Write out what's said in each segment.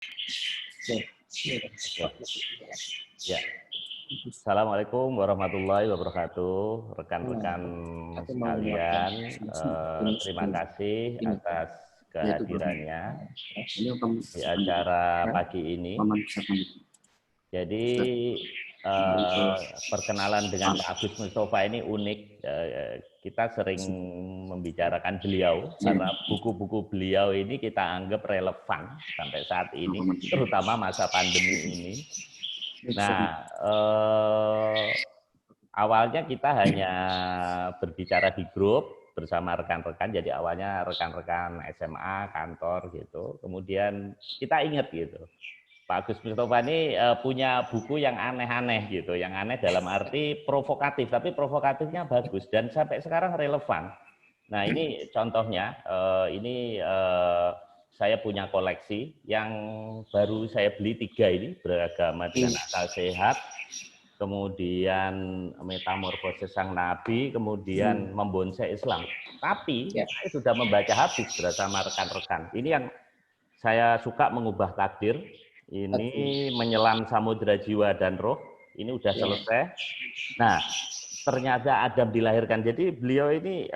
Ya, ya. Assalamualaikum warahmatullahi wabarakatuh, rekan-rekan Aku mau menguatkan sekalian. Terima kasih ini atas yaitu kehadirannya ini di acara pagi ini. Jadi perkenalan dengan Pak Agus Mustafa ini unik. Kita sering membicarakan beliau karena buku-buku beliau ini kita anggap relevan sampai saat ini, terutama masa pandemi ini. Nah, awalnya kita hanya berbicara di grup bersama rekan-rekan, jadi awalnya rekan-rekan SMA, kantor gitu. Kemudian kita ingat gitu, Pak Agus Mustafa ini punya buku yang aneh-aneh gitu, yang aneh dalam arti provokatif, tapi provokatifnya bagus dan sampai sekarang relevan. Nah ini contohnya, ini saya punya koleksi yang baru saya beli 3 ini, Beragama dengan Akal Sehat, kemudian Metamorfosis Sang Nabi, kemudian Membonsai Islam. Tapi saya sudah membaca habis bersama rekan-rekan. Ini yang saya suka, Mengubah Takdir. Ini Menyelam Samudra Jiwa dan Roh. Ini udah selesai. Nah, ternyata Adam dilahirkan. Jadi beliau ini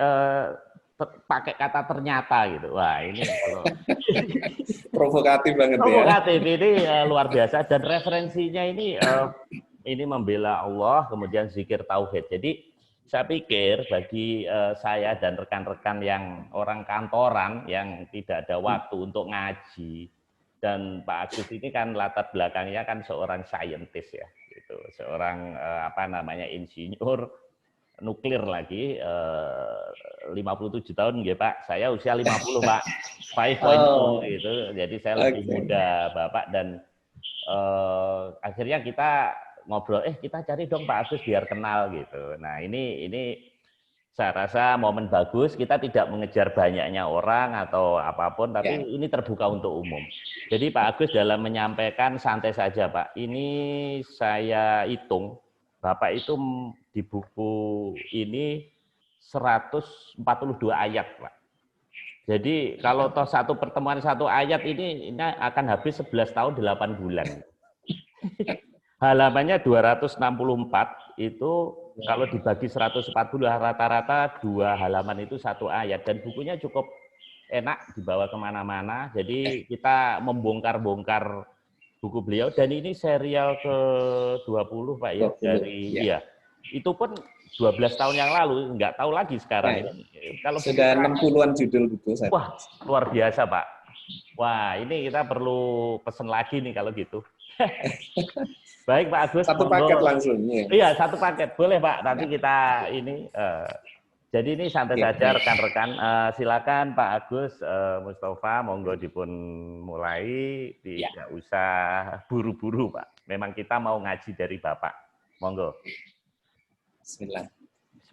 pakai kata ternyata gitu. Wah, ini kalau provokatif banget ya. provokatif ini luar biasa dan referensinya ini membela Allah, kemudian zikir tauhid. Jadi saya pikir bagi saya dan rekan-rekan yang orang kantoran yang tidak ada waktu untuk ngaji, dan Pak Agus ini kan latar belakangnya kan seorang saintis ya, gitu, seorang insinyur nuklir lagi, 57 tahun ya Pak, saya usia 50 Pak, 5.0 gitu, jadi saya lebih muda Bapak dan akhirnya kita ngobrol, kita cari dong Pak Agus biar kenal gitu. Nah ini saya rasa momen bagus, kita tidak mengejar banyaknya orang atau apapun, tapi ini terbuka untuk umum. Jadi Pak Agus dalam menyampaikan santai saja Pak, ini saya hitung, Bapak itu di buku ini 142 ayat Pak. Jadi kalau toh satu pertemuan satu ayat ini akan habis 11 tahun 8 bulan. Halamannya 264, itu kalau dibagi 140 rata-rata 2 halaman itu 1 ayat. Dan bukunya cukup enak dibawa kemana-mana. Jadi kita membongkar-bongkar buku beliau. Dan ini serial ke-20 Pak ya. Iya. Itu pun 12 tahun yang lalu, nggak tahu lagi sekarang. Kalau sudah 60-an judul buku. Wah, luar biasa Pak. Wah, ini kita perlu pesen lagi nih kalau gitu. Baik Pak Agus. Satu paket langsung. Iya, satu paket. Boleh Pak, nanti kita ini. Jadi ini santai saja rekan-rekan. Silakan Pak Agus Mustafa, monggo dipun mulai. Tidak usah buru-buru Pak. Memang kita mau ngaji dari Bapak. Monggo. Bismillah.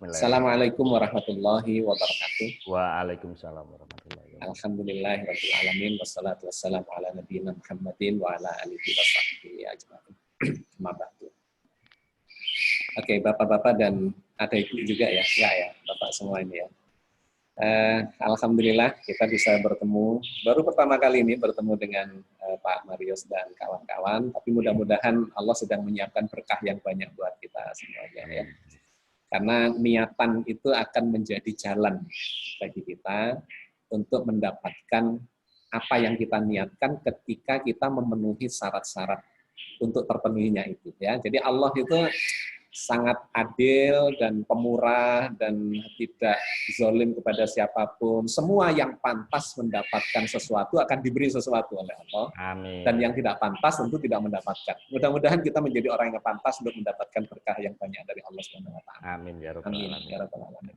Assalamualaikum warahmatullahi wabarakatuh. Waalaikumsalam warahmatullahi wabarakatuh. Alhamdulillahirabbil alamin wassalatu wassalamu ala nabiyina Muhammadin wa ala alihi washabbihi ajmain. Oke, Bapak-bapak dan ada Ibu juga ya, Bapak semua ini ya. Alhamdulillah kita bisa bertemu, baru pertama kali ini bertemu dengan Pak Marius dan kawan-kawan, tapi mudah-mudahan Allah sedang menyiapkan berkah yang banyak buat kita semuanya ya. Karena niatan itu akan menjadi jalan bagi kita untuk mendapatkan apa yang kita niatkan ketika kita memenuhi syarat-syarat untuk terpenuhinya itu ya. Jadi Allah itu sangat adil dan pemurah dan tidak zalim kepada siapapun. Semua yang pantas mendapatkan sesuatu akan diberi sesuatu oleh Allah. Amin. Dan yang tidak pantas tentu tidak mendapatkan. Mudah-mudahan kita menjadi orang yang pantas untuk mendapatkan berkah yang banyak dari Allah Subhanahu wa taala. Amin ya rabbal alamin.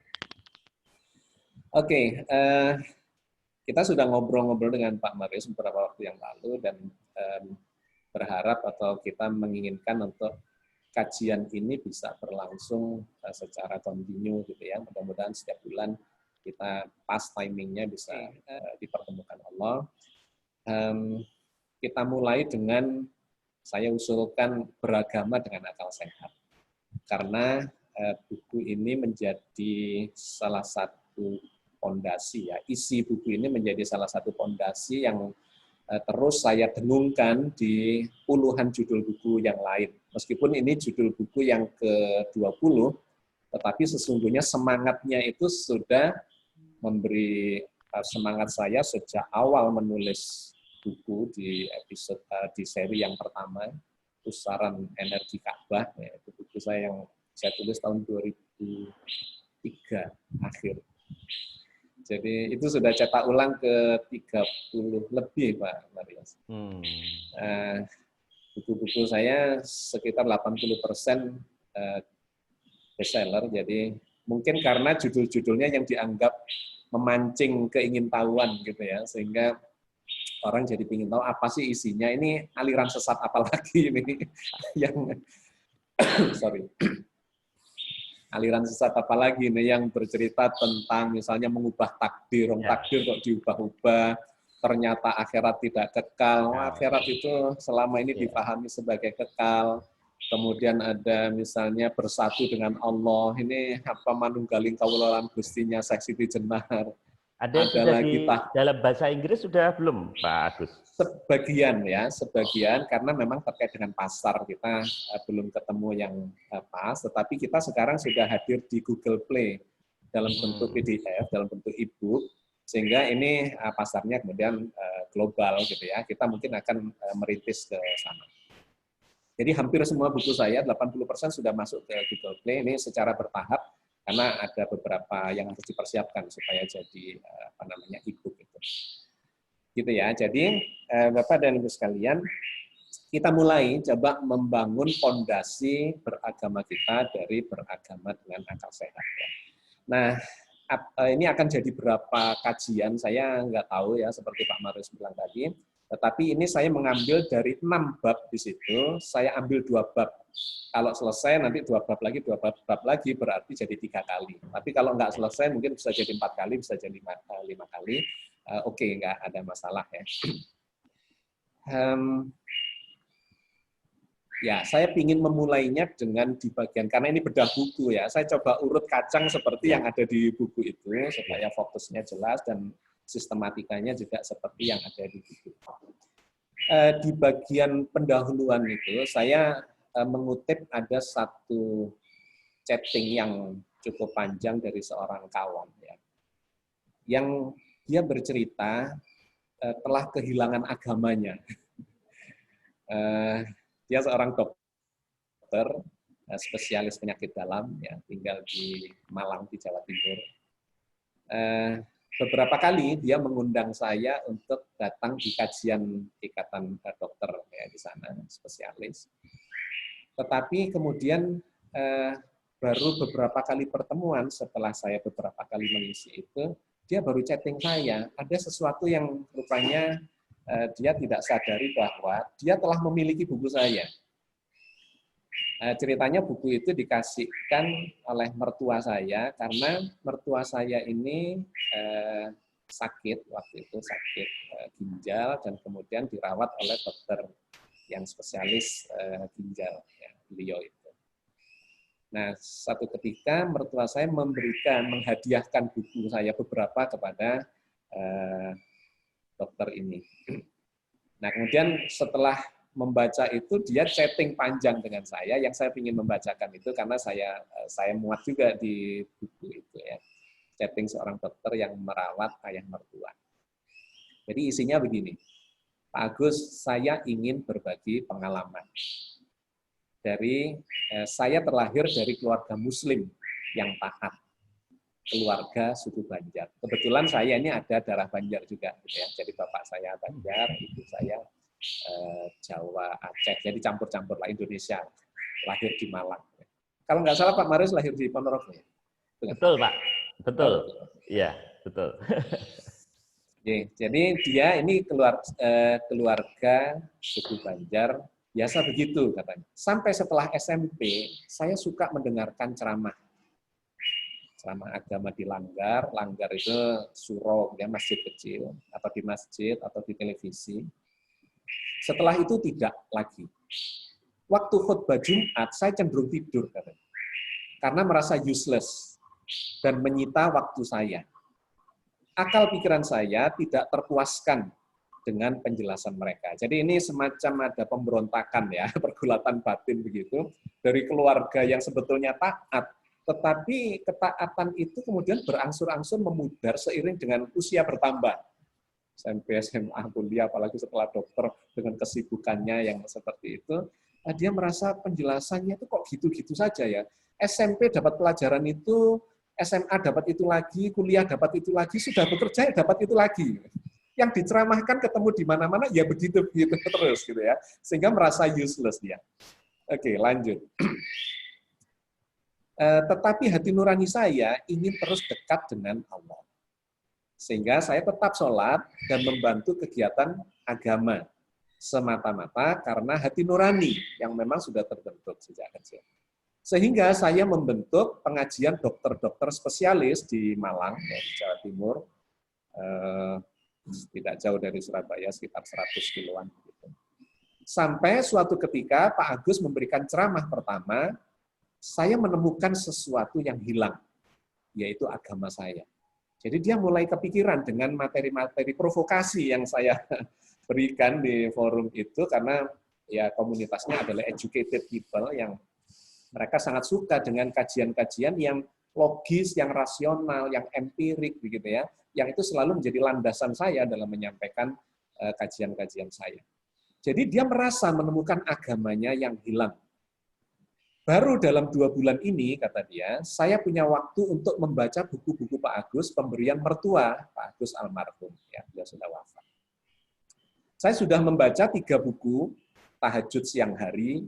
Oke, kita sudah ngobrol-ngobrol dengan Pak Marius beberapa waktu yang lalu dan berharap atau kita menginginkan untuk kajian ini bisa berlangsung secara kontinu gitu ya. Mudah-mudahan setiap bulan kita pas timingnya bisa dipertemukan Allah. Kita mulai dengan saya usulkan Beragama dengan Akal Sehat. Karena buku ini menjadi salah satu fondasi ya. Isi buku ini menjadi salah satu fondasi yang terus saya dengungkan di puluhan judul buku yang lain. Meskipun ini judul buku yang ke-20, tetapi sesungguhnya semangatnya itu sudah memberi semangat saya sejak awal menulis buku di episode di seri yang pertama, Pusaran Energi Ka'bah. Ya, itu buku saya yang saya tulis tahun 2003 akhir. Jadi itu sudah cetak ulang ke 30 lebih, Pak Marius. Buku-buku saya sekitar 80% bestseller, jadi mungkin karena judul-judulnya yang dianggap memancing keingintahuan gitu ya, sehingga orang jadi ingin tahu apa sih isinya, ini aliran sesat apa lagi ini yang sorry. Aliran sesat apa lagi nih yang bercerita tentang misalnya mengubah takdir, takdir kok diubah-ubah, ternyata akhirat tidak kekal. Akhirat itu selama ini dipahami sebagai kekal. Kemudian ada misalnya bersatu dengan Allah, ini apa manunggaling kawula lan gustinya Siti Jenar. Ada sudah lagi dalam bahasa Inggris sudah belum, Pak Agus? Sebagian ya, sebagian karena memang terkait dengan pasar kita belum ketemu yang pas, tetapi kita sekarang sudah hadir di Google Play dalam bentuk PDF, dalam bentuk e-book, sehingga ini pasarnya kemudian global gitu ya. Kita mungkin akan merintis ke sana. Jadi hampir semua buku saya 80% sudah masuk ke Google Play, ini secara bertahap karena ada beberapa yang harus dipersiapkan supaya jadi apa namanya e-book itu. Gitu ya. Jadi Bapak dan Ibu sekalian, kita mulai coba membangun fondasi beragama kita dari beragama dengan akal sehat. Nah, ini akan jadi berapa kajian, saya nggak tahu ya, seperti Pak Marius bilang tadi, tetapi ini saya mengambil dari 6 bab di situ, saya ambil 2 bab. Kalau selesai nanti 2 bab lagi, 2 bab lagi, berarti jadi 3 kali. Tapi kalau nggak selesai mungkin bisa jadi 4 kali, bisa jadi 5 kali. Oke, nggak ada masalah ya. Ya, saya ingin memulainya dengan di bagian, karena ini bedah buku ya, saya coba urut kacang seperti yang ada di buku itu, supaya fokusnya jelas dan sistematikanya juga seperti yang ada di buku. Di bagian pendahuluan itu, saya mengutip ada satu chatting yang cukup panjang dari seorang kawan, ya, yang dia bercerita telah kehilangan agamanya. Dia seorang dokter, spesialis penyakit dalam, ya, tinggal di Malang, di Jawa Timur. Beberapa kali dia mengundang saya untuk datang di kajian ikatan dokter ya, di sana, spesialis. Tetapi kemudian baru beberapa kali pertemuan setelah saya beberapa kali mengisi itu, dia baru chatting saya, ada sesuatu yang rupanya dia tidak sadari bahwa dia telah memiliki buku saya. Ceritanya buku itu dikasihkan oleh mertua saya karena mertua saya ini sakit, waktu itu sakit ginjal dan kemudian dirawat oleh dokter yang spesialis ginjal, ya, beliau itu. Nah, satu ketika mertua saya menghadiahkan buku saya beberapa kepada dokter ini. Nah, kemudian setelah membaca itu, dia chatting panjang dengan saya, yang saya ingin membacakan itu karena saya muat juga di buku itu ya. Chatting seorang dokter yang merawat ayah mertua. Jadi isinya begini, Pak Agus, saya ingin berbagi pengalaman. Saya terlahir dari keluarga Muslim yang taat, keluarga suku Banjar. Kebetulan saya ini ada darah Banjar juga, gitu ya. Jadi bapak saya Banjar, ibu saya Jawa, Aceh. Jadi campur-campur lah Indonesia. Lahir di Malang. Kalau nggak salah Pak Marius lahir di Ponorogo ya? Betul Pak, betul. Iya, betul. Jadi dia ini keluarga suku Banjar. Biasa begitu katanya. Sampai setelah SMP, saya suka mendengarkan ceramah agama di Langgar. Langgar itu surau, ya, masjid kecil, atau di masjid, atau di televisi. Setelah itu tidak lagi. Waktu khutbah Jumat, saya cenderung tidur katanya. Karena merasa useless dan menyita waktu saya. Akal pikiran saya tidak terpuaskan dengan penjelasan mereka. Jadi ini semacam ada pemberontakan ya, pergulatan batin begitu, dari keluarga yang sebetulnya taat, tetapi ketaatan itu kemudian berangsur-angsur memudar seiring dengan usia bertambah. SMP, SMA, kuliah, apalagi setelah dokter dengan kesibukannya yang seperti itu, dia merasa penjelasannya itu kok gitu-gitu saja ya. SMP dapat pelajaran itu, SMA dapat itu lagi, kuliah dapat itu lagi, sudah bekerja ya dapat itu lagi. Yang diceramahkan ketemu di mana-mana ya begitu-begitu terus gitu ya. Sehingga merasa useless dia. Oke, lanjut. Tetapi hati nurani saya ingin terus dekat dengan Allah. Sehingga saya tetap sholat dan membantu kegiatan agama semata-mata karena hati nurani yang memang sudah terbentuk sejak kecil. Sehingga saya membentuk pengajian dokter-dokter spesialis di Malang, di Jawa Timur, tidak jauh dari Surabaya, sekitar 100 kiloan. Sampai suatu ketika Pak Agus memberikan ceramah pertama, saya menemukan sesuatu yang hilang, yaitu agama saya. Jadi dia mulai kepikiran dengan materi-materi provokasi yang saya berikan di forum itu, karena ya komunitasnya adalah educated people yang mereka sangat suka dengan kajian-kajian yang logis, yang rasional, yang empirik begitu ya, yang itu selalu menjadi landasan saya dalam menyampaikan kajian-kajian saya. Jadi dia merasa menemukan agamanya yang hilang. Baru dalam 2 bulan ini, kata dia, saya punya waktu untuk membaca buku-buku Pak Agus, pemberian mertua Pak Agus almarhum. Ya, dia sudah wafat. Saya sudah membaca 3 buku, tahajud siang hari,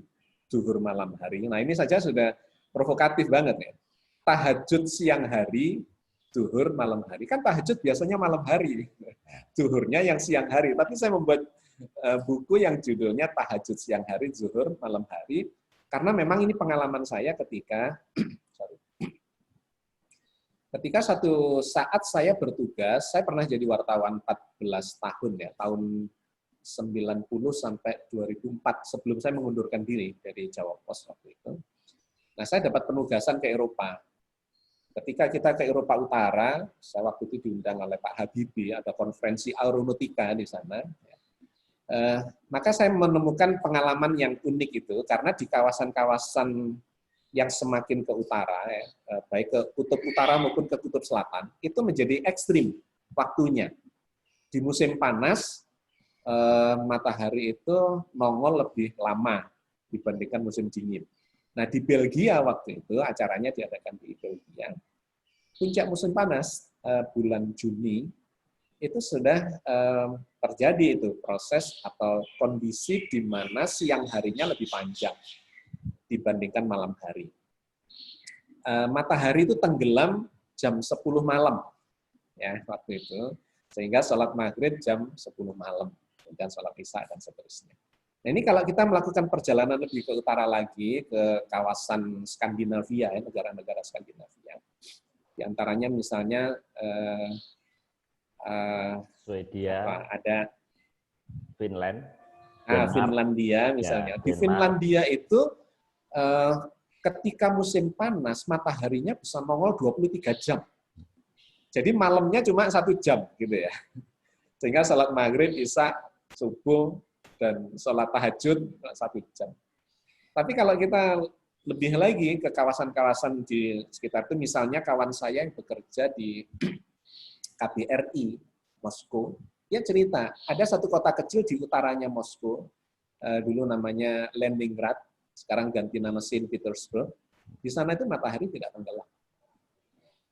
zuhur malam hari. Nah ini saja sudah provokatif banget ya. Tahajud siang hari, zuhur malam hari. Kan tahajud biasanya malam hari, zuhurnya yang siang hari. Tapi saya membuat buku yang judulnya tahajud siang hari, zuhur malam hari, karena memang ini pengalaman saya ketika satu saat saya bertugas, saya pernah jadi wartawan 14 tahun ya, tahun 90 sampai 2004, sebelum saya mengundurkan diri dari Jawa Pos waktu itu. Nah, saya dapat penugasan ke Eropa. Ketika kita ke Eropa Utara, saya waktu itu diundang oleh Pak Habibie, ada konferensi aeronautika di sana. Maka saya menemukan pengalaman yang unik itu, karena di kawasan-kawasan yang semakin ke utara, baik ke kutub utara maupun ke kutub selatan, itu menjadi ekstrim waktunya. Di musim panas, matahari itu nongol lebih lama dibandingkan musim dingin. Nah, di Belgia waktu itu, acaranya diadakan di Belgia, puncak musim panas, bulan Juni, itu sudah terjadi itu proses atau kondisi di mana siang harinya lebih panjang dibandingkan malam hari. Matahari itu tenggelam jam 10 malam ya waktu itu, sehingga sholat maghrib jam 10 malam, dan sholat isya dan seterusnya. Nah ini kalau kita melakukan perjalanan lebih ke utara lagi, ke kawasan Skandinavia, ya, negara-negara Skandinavia, di antaranya misalnya Swedia, ada Finland, Finlandia misalnya. Ya, di Finlandia itu ketika musim panas mataharinya bisa nongol 23 jam. Jadi malamnya cuma 1 jam gitu ya. Sehingga sholat maghrib, isya, subuh, dan sholat tahajud 1 jam. Tapi kalau kita lebih lagi ke kawasan-kawasan di sekitar itu, misalnya kawan saya yang bekerja di KBRI Moskow, dia cerita, ada satu kota kecil di utaranya Moskow, dulu namanya Leningrad, sekarang ganti nama Saint Petersburg. Di sana itu matahari tidak tenggelam.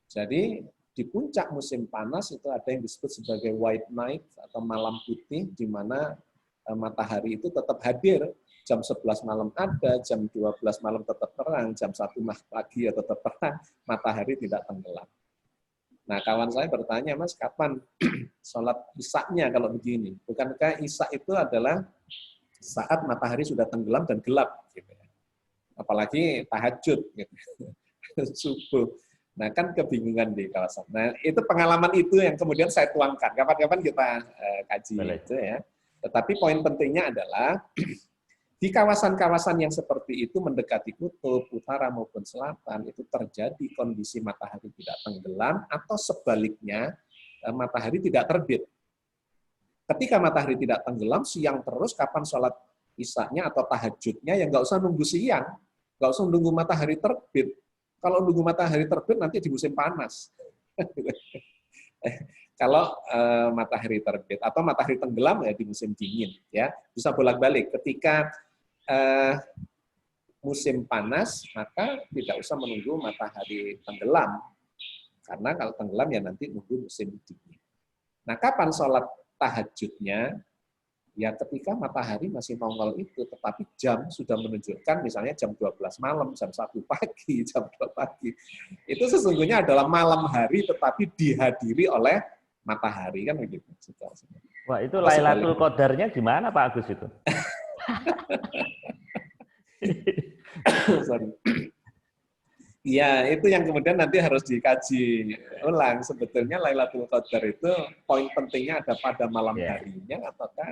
Jadi di puncak musim panas itu ada yang disebut sebagai white night atau malam putih, di mana matahari itu tetap hadir. Jam 11 malam ada, jam 12 malam tetap terang, jam 1 pagi ya tetap terang, matahari tidak tenggelam. Nah, kawan saya bertanya, Mas, kapan sholat isya-nya kalau begini? Bukankah isya itu adalah saat matahari sudah tenggelam dan gelap? Gitu ya. Apalagi tahajud, gitu. Subuh. Nah, kan kebingungan di kawasan. Nah, itu pengalaman itu yang kemudian saya tuangkan. Kapan-kapan kita kaji itu ya. Tetapi poin pentingnya adalah di kawasan-kawasan yang seperti itu mendekati kutub, utara maupun selatan, itu terjadi kondisi matahari tidak tenggelam atau sebaliknya matahari tidak terbit. Ketika matahari tidak tenggelam, siang terus, kapan sholat isya-nya atau tahajudnya, ya nggak usah nunggu siang, nggak usah nunggu matahari terbit. Kalau nunggu matahari terbit nanti di musim panas. Kalau matahari terbit atau matahari tenggelam ya di musim dingin, ya bisa bolak-balik. Ketika musim panas, maka tidak usah menunggu matahari tenggelam, karena kalau tenggelam ya nanti nunggu musim dingin. Nah, kapan sholat tahajudnya? Ya ketika matahari masih nongol itu, tetapi jam sudah menunjukkan misalnya jam 12 malam, jam 1 pagi, jam 2 pagi. Itu sesungguhnya adalah malam hari tetapi dihadiri oleh matahari, kan begitu. Wah, itu Lailatul Qadarnya gimana Pak Agus itu? Sorry. Ya, itu yang kemudian nanti harus dikaji ulang. Sebetulnya Lailatul Qadar itu poin pentingnya ada pada malam harinya ataukah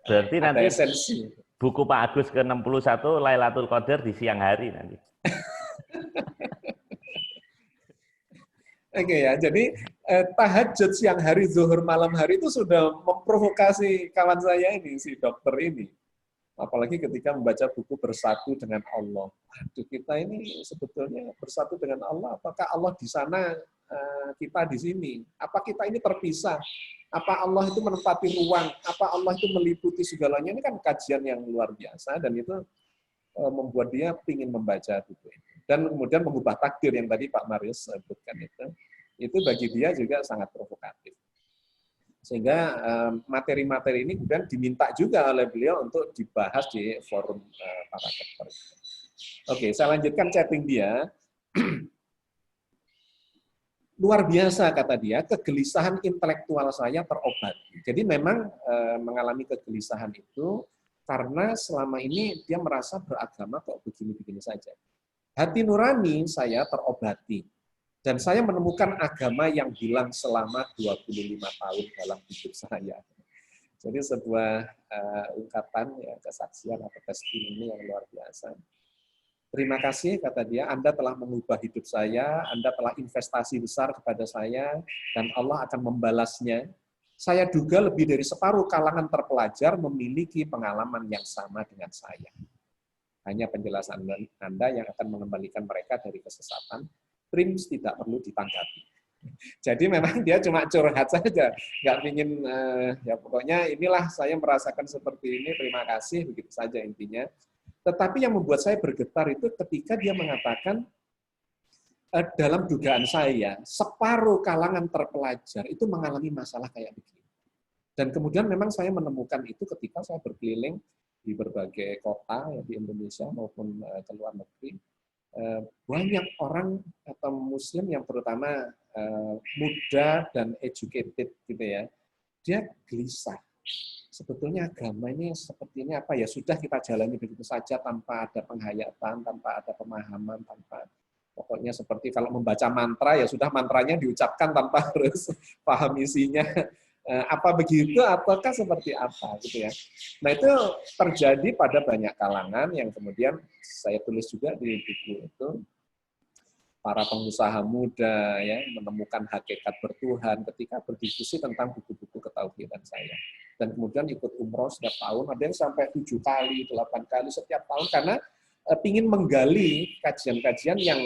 berarti ada nanti esensi. Buku Pak Agus ke-61 Lailatul Qadar di siang hari nanti. Oke ya, jadi tahajud siang hari, zuhur malam hari itu sudah memprovokasi kawan saya ini, si dokter ini. Apalagi ketika membaca buku Bersatu dengan Allah. Aduh, kita ini sebetulnya bersatu dengan Allah, apakah Allah di sana, kita di sini? Apa kita ini terpisah? Apa Allah itu menempati ruang? Apa Allah itu meliputi segalanya? Ini kan kajian yang luar biasa, dan itu membuat dia ingin membaca buku itu. Dan kemudian mengubah takdir yang tadi Pak Marius sebutkan itu bagi dia juga sangat provokatif. Sehingga materi-materi ini kemudian diminta juga oleh beliau untuk dibahas di forum para dokter. Oke, saya lanjutkan chatting dia. Luar biasa, kata dia, kegelisahan intelektual saya terobati. Jadi memang mengalami kegelisahan itu karena selama ini dia merasa beragama kok begini-begini saja. Hati nurani saya terobati. Dan saya menemukan agama yang hilang selama 25 tahun dalam hidup saya. Jadi sebuah ungkapan, ya, kesaksian atau testimoni yang luar biasa. Terima kasih, kata dia, Anda telah mengubah hidup saya, Anda telah investasi besar kepada saya, dan Allah akan membalasnya. Saya duga lebih dari separuh kalangan terpelajar memiliki pengalaman yang sama dengan saya. Hanya penjelasan Anda yang akan mengembalikan mereka dari kesesatan. Prims tidak perlu ditanggapi. Jadi memang dia cuma curhat saja, nggak ingin ya pokoknya inilah saya merasakan seperti ini, terima kasih, begitu saja intinya. Tetapi yang membuat saya bergetar itu ketika dia mengatakan dalam dugaan saya separuh kalangan terpelajar itu mengalami masalah kayak begini. Dan kemudian memang saya menemukan itu ketika saya berkeliling di berbagai kota ya, di Indonesia maupun ke luar negeri. Banyak orang atau muslim yang terutama muda dan educated gitu ya, dia gelisah. Sebetulnya agama ini seperti ini apa ya, sudah kita jalani begitu saja tanpa ada penghayatan, tanpa ada pemahaman, tanpa pokoknya seperti kalau membaca mantra ya sudah mantranya diucapkan tanpa harus paham isinya. Apa begitu ataukah seperti apa gitu ya. Nah, itu terjadi pada banyak kalangan yang kemudian saya tulis juga di buku itu. Para pengusaha muda ya menemukan hakikat bertuhan ketika berdiskusi tentang buku-buku ketauhidan saya. Dan kemudian ikut umroh setiap tahun, ada yang sampai 7 kali, 8 kali setiap tahun karena ingin menggali kajian-kajian yang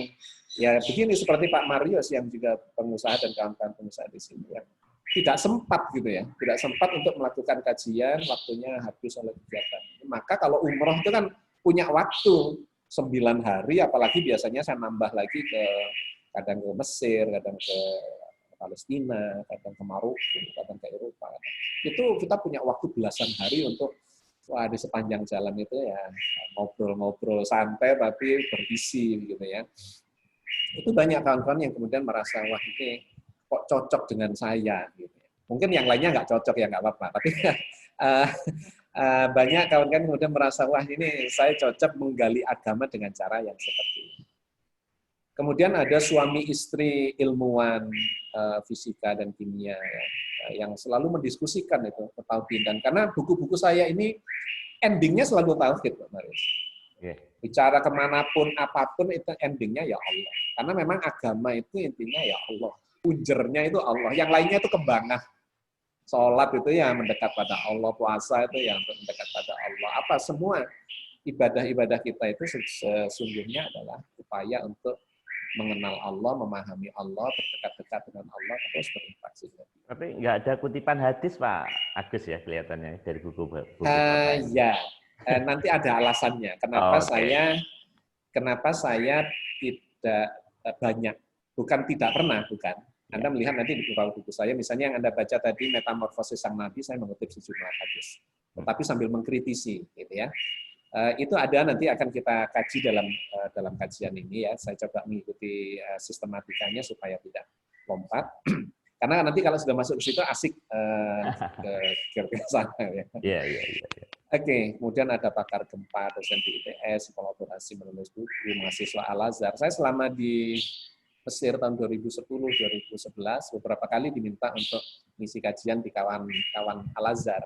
ya begini seperti Pak Marius yang juga pengusaha dan kawan-kawan pengusaha di sini ya. Tidak sempat gitu ya, tidak sempat untuk melakukan kajian, waktunya habis oleh kegiatan. Maka kalau umroh itu kan punya waktu 9 hari, apalagi biasanya saya nambah lagi kadang ke Mesir, kadang ke Palestina, kadang ke Maroko, kadang ke Eropa. Itu kita punya waktu belasan hari untuk di sepanjang jalan itu ya ngobrol-ngobrol santai tapi berisi gitu ya. Itu banyak kawan-kawan yang kemudian merasa wah ini kok cocok dengan saya gitu. Mungkin yang lainnya nggak cocok ya nggak apa-apa, tapi banyak kawan-kawan kemudian merasa wah ini saya cocok menggali agama dengan cara yang seperti ini. Kemudian ada suami istri ilmuwan fisika dan kimia ya, yang selalu mendiskusikan itu ketauhidan. Karena buku-buku saya ini endingnya selalu tauhid, Pak Marius. Bicara kemanapun apapun itu endingnya ya Allah. Karena memang agama itu intinya ya Allah. Punjernya itu Allah, yang lainnya itu kembangan. Sholat itu ya mendekat pada Allah, puasa itu yang mendekat pada Allah. Apa semua ibadah-ibadah kita itu sesungguhnya adalah upaya untuk mengenal Allah, memahami Allah, berdekat-dekat dengan Allah, terus berinteraksi. Tapi nggak ada kutipan hadis Pak Agus ya kelihatannya dari buku Bapak ini. Ya, nanti ada alasannya. Kenapa saya tidak banyak, bukan tidak pernah, bukan. Anda melihat nanti di beberapa buku saya, misalnya yang Anda baca tadi Metamorfosis Sang Nabi, saya mengutip sejumlah hadis, tetapi sambil mengkritisi, gitu ya. Itu ada nanti akan kita kaji dalam kajian ini ya. Saya coba mengikuti sistematikanya supaya tidak lompat. Karena nanti kalau sudah masuk ke situ asik ke sana ya. Iya. Oke, kemudian ada pakar gempa, dosen di ITS, kolaborasi menulis buku, mahasiswa Al-Azhar. Saya selama di Mesir tahun 2010-2011 beberapa kali diminta untuk mengisi kajian di kawan-kawan Al-Azhar.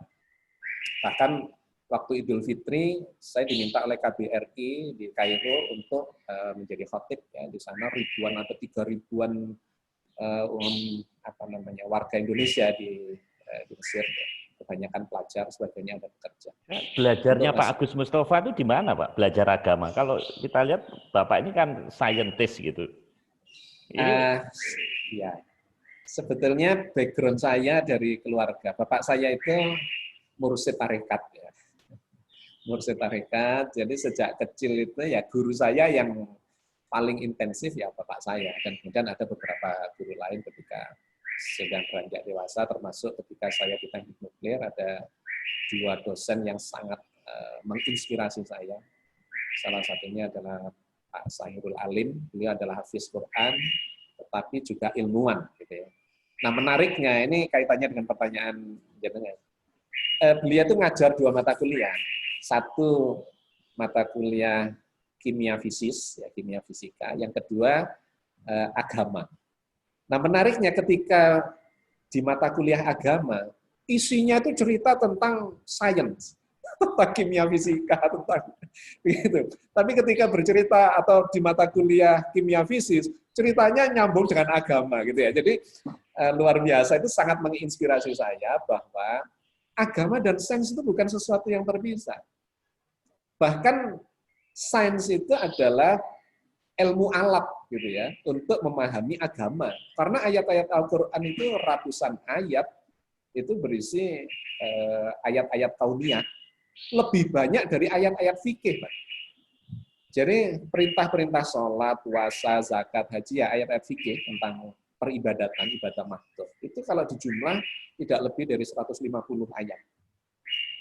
Bahkan waktu Idul Fitri saya diminta oleh KBRI di Kairo untuk menjadi khatib ya, di sana ribuan atau 3.000-an warga Indonesia di Mesir, kebanyakan pelajar, sebagainya ada bekerja. Belajarnya Pak Agus Mustafa itu di mana Pak? Belajar agama. Kalau kita lihat Bapak ini kan scientist gitu. Ya, sebetulnya background saya dari keluarga. Bapak saya itu mursyid tarekat ya. Mursyid tarekat. Jadi sejak kecil itu ya guru saya yang paling intensif ya bapak saya, dan kemudian ada beberapa guru lain ketika sedang beranjak dewasa, termasuk ketika saya di teknik nuklir ada 2 dosen yang sangat menginspirasi saya. Salah satunya adalah Pak Sahirul Alim, beliau adalah hafiz Quran, tetapi juga ilmuwan. Gitu ya. Nah menariknya, ini kaitannya dengan pertanyaan jenengan. Beliau itu ngajar 2 mata kuliah. Satu mata kuliah kimia fisis, ya, kimia fisika. Yang kedua agama. Nah menariknya ketika di mata kuliah agama, isinya itu cerita tentang sains, tentang kimia fisika, tentang gitu. Tapi ketika bercerita atau di mata kuliah kimia fisis, ceritanya nyambung dengan agama gitu ya. Jadi luar biasa, itu sangat menginspirasi saya bahwa agama dan sains itu bukan sesuatu yang terpisah. Bahkan sains itu adalah ilmu alat gitu ya untuk memahami agama. Karena ayat-ayat Al-Qur'an itu ratusan ayat itu berisi ayat-ayat kauniyah, lebih banyak dari ayat-ayat fikih, Pak. Jadi perintah-perintah sholat, puasa, zakat, haji ya ayat-ayat fikih tentang peribadatan, ibadah makhluk. Itu kalau dijumlah tidak lebih dari 150 ayat.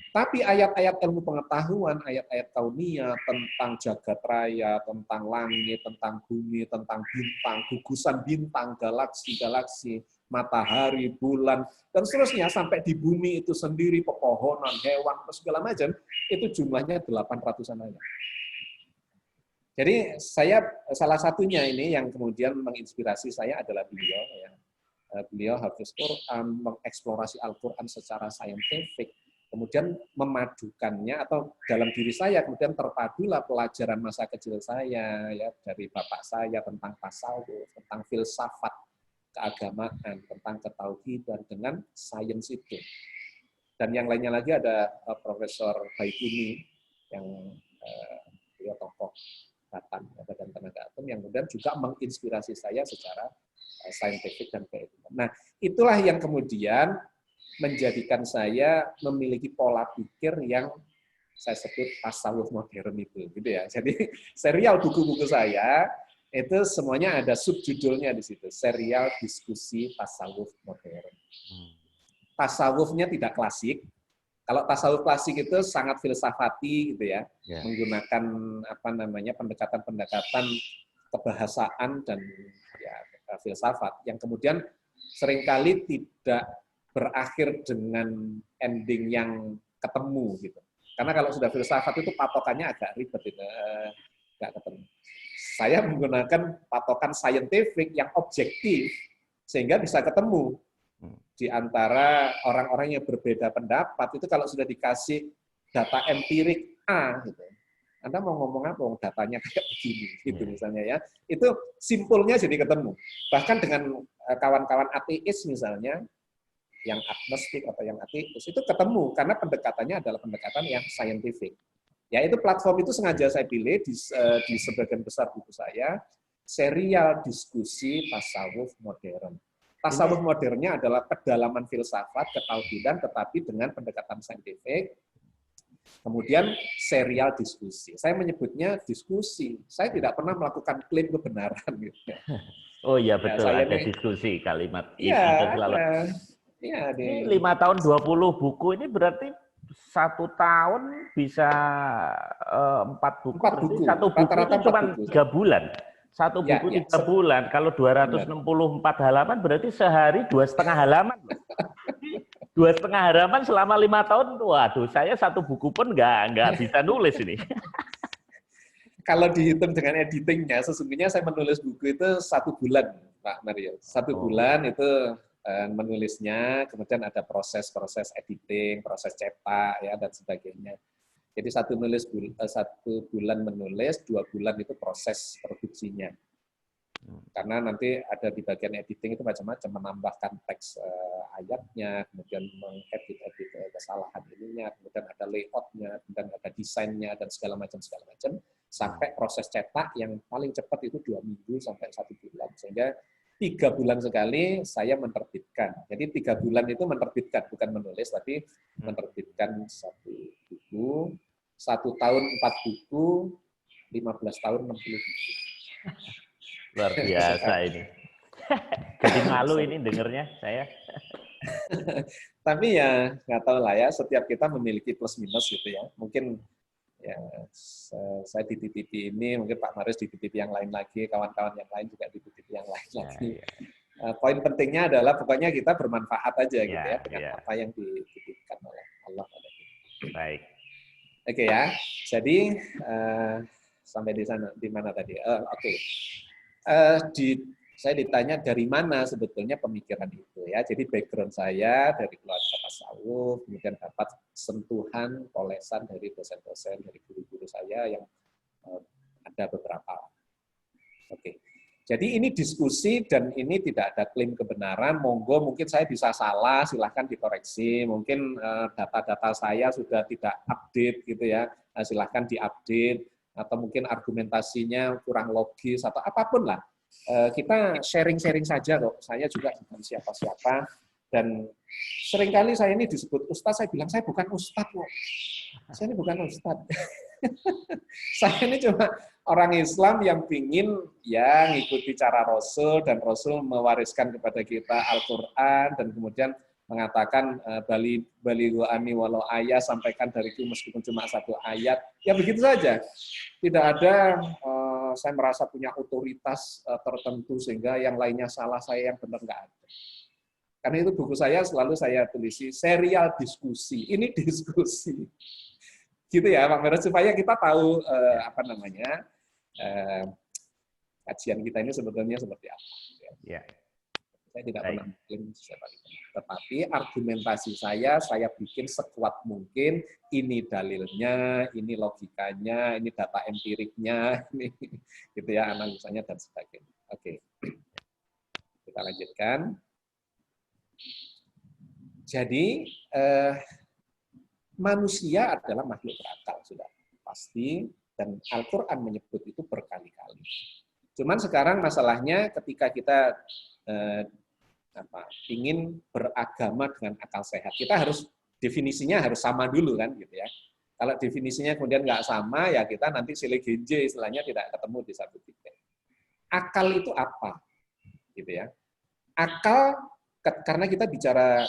Tapi ayat-ayat ilmu pengetahuan, ayat-ayat kauniyah tentang jagat raya, tentang langit, tentang bumi, tentang bintang, gugusan bintang, galaksi-galaksi, matahari, bulan, dan seterusnya sampai di bumi itu sendiri, pepohonan, hewan, segala macam, itu jumlahnya 800-an ayat. Jadi saya salah satunya ini yang kemudian menginspirasi saya adalah beliau. Ya. Beliau hafiz Quran, mengeksplorasi Al-Quran secara saintifik, kemudian memadukannya atau dalam diri saya kemudian terpadulah pelajaran masa kecil saya ya dari bapak saya tentang tasawuf, tentang filsafat keagamaan, tentang ketauhidan dengan sains itu. Dan yang lainnya lagi ada Profesor Baikuni yang beliau tokoh Badan Tenaga Atom yang kemudian juga menginspirasi saya secara saintifik dan keilmuan. Nah, itulah yang kemudian menjadikan saya memiliki pola pikir yang saya sebut tasawuf modern itu, gitu ya. Jadi serial buku-buku saya itu semuanya ada subjudulnya di situ, serial diskusi tasawuf modern. Tasawufnya tidak klasik. Kalau tasawuf klasik itu sangat filsafati, gitu ya, menggunakan pendekatan-pendekatan kebahasaan dan ya, filsafat yang kemudian seringkali tidak berakhir dengan ending yang ketemu gitu. Karena kalau sudah filsafat itu patokannya agak ribet itu, nggak ketemu. Saya menggunakan patokan saintifik yang objektif sehingga bisa ketemu di antara orang-orang yang berbeda pendapat. Itu kalau sudah dikasih data empirik A gitu. Anda mau ngomong apa? Datanya kayak begini gitu misalnya ya. Itu simpulnya jadi ketemu. Bahkan dengan kawan-kawan ateis misalnya, yang agnostik atau yang ateis itu ketemu karena pendekatannya adalah pendekatan yang scientific. Ya itu platform itu sengaja saya pilih di sebagian besar buku saya, serial diskusi tasawuf modern. Tasawuf modernnya adalah kedalaman filsafat, ketauhidan, tetapi dengan pendekatan saintifik. Kemudian serial diskusi. Saya menyebutnya diskusi. Saya tidak pernah melakukan klaim kebenaran. Gitu. Oh iya betul, saya ada diskusi kalimat iya, itu selalu. ada. Ya, Ini 5 tahun 20 buku ini berarti 1 tahun bisa 4 buku. 4 buku. Satu buku Rata-rata itu cuma 3 bulan. Satu ya, buku ya. 3 bulan. Kalau 264 halaman berarti sehari 2,5 halaman. 2,5 halaman selama 5 tahun. Waduh, saya 1 buku pun nggak bisa nulis ini. Kalau dihitung dengan editingnya, sesungguhnya saya menulis buku itu 1 bulan, Pak Mario. 1 bulan itu menulisnya, kemudian ada proses-proses editing, proses cetak, ya dan sebagainya. Jadi 1 bulan menulis, 2 bulan itu proses produksinya. Karena nanti ada di bagian editing itu macam-macam, menambahkan teks ayatnya, kemudian mengedit kesalahan ininya, kemudian ada layoutnya, kemudian ada desainnya dan segala macam sampai proses cetak yang paling cepat itu 2 minggu sampai 1 bulan, sehingga 3 bulan sekali saya menerbitkan. Jadi 3 bulan itu menerbitkan, bukan menulis, tapi menerbitkan 1 buku, 1 tahun 4 buku, 15 tahun 60 buku. Luar biasa ini. Jadi malu ini dengernya saya. Tapi ya nggak tahu lah ya, setiap kita memiliki plus minus gitu ya. Mungkin ya saya dititipi ini, mungkin Pak Marius dititipi yang lain lagi, kawan-kawan yang lain juga dititipi yang lain lagi. Poin pentingnya adalah pokoknya kita bermanfaat aja gitu ya dengan apa yang dititipkan oleh Allah. Baik. Oke ya. Jadi sampai di sana, di mana tadi? Oke. Saya ditanya dari mana sebetulnya pemikiran itu ya. Jadi background saya dari keluarga tasawuf, kemudian dapat sentuhan polesan dari dosen-dosen, dari guru-guru saya yang ada beberapa. Oke. Jadi ini diskusi dan ini tidak ada klaim kebenaran. Monggo mungkin saya bisa salah, silahkan dikoreksi. Mungkin data-data saya sudah tidak update gitu ya, silahkan diupdate. Atau mungkin argumentasinya kurang logis atau apapun lah. Kita sharing-sharing saja kok. Saya juga bukan siapa-siapa dan seringkali saya ini disebut ustadz, saya bilang saya bukan ustadz kok. Saya ini bukan ustadz. Saya ini cuma orang Islam yang pingin ya ngikuti cara Rasul dan Rasul mewariskan kepada kita Al-Qur'an dan kemudian mengatakan balighu anni walau ayat, sampaikan dariku meskipun cuma 1 ayat. Ya begitu saja. Tidak ada saya merasa punya otoritas tertentu sehingga yang lainnya salah, saya yang benar, nggak ada. Karena itu buku saya selalu saya tulisi serial diskusi. Ini diskusi. Gitu ya Pak Meres, supaya kita tahu apa namanya kajian kita ini sebetulnya seperti apa. Ya. Saya tidak pernah mengklaim siapa itu. Tetapi argumentasi saya bikin sekuat mungkin, ini dalilnya, ini logikanya, ini data empiriknya, ini gitu ya, analisanya dan sebagainya. Oke. Kita lanjutkan. Jadi manusia adalah makhluk berakal, sudah pasti, dan Al-Qur'an menyebut itu berkali-kali. Cuman sekarang masalahnya ketika kita ingin beragama dengan akal sehat, kita harus definisinya harus sama dulu kan gitu ya. Kalau definisinya kemudian nggak sama, ya kita nanti silih genje istilahnya tidak ketemu di satu titik. Akal itu apa? Gitu ya. Akal, karena kita bicara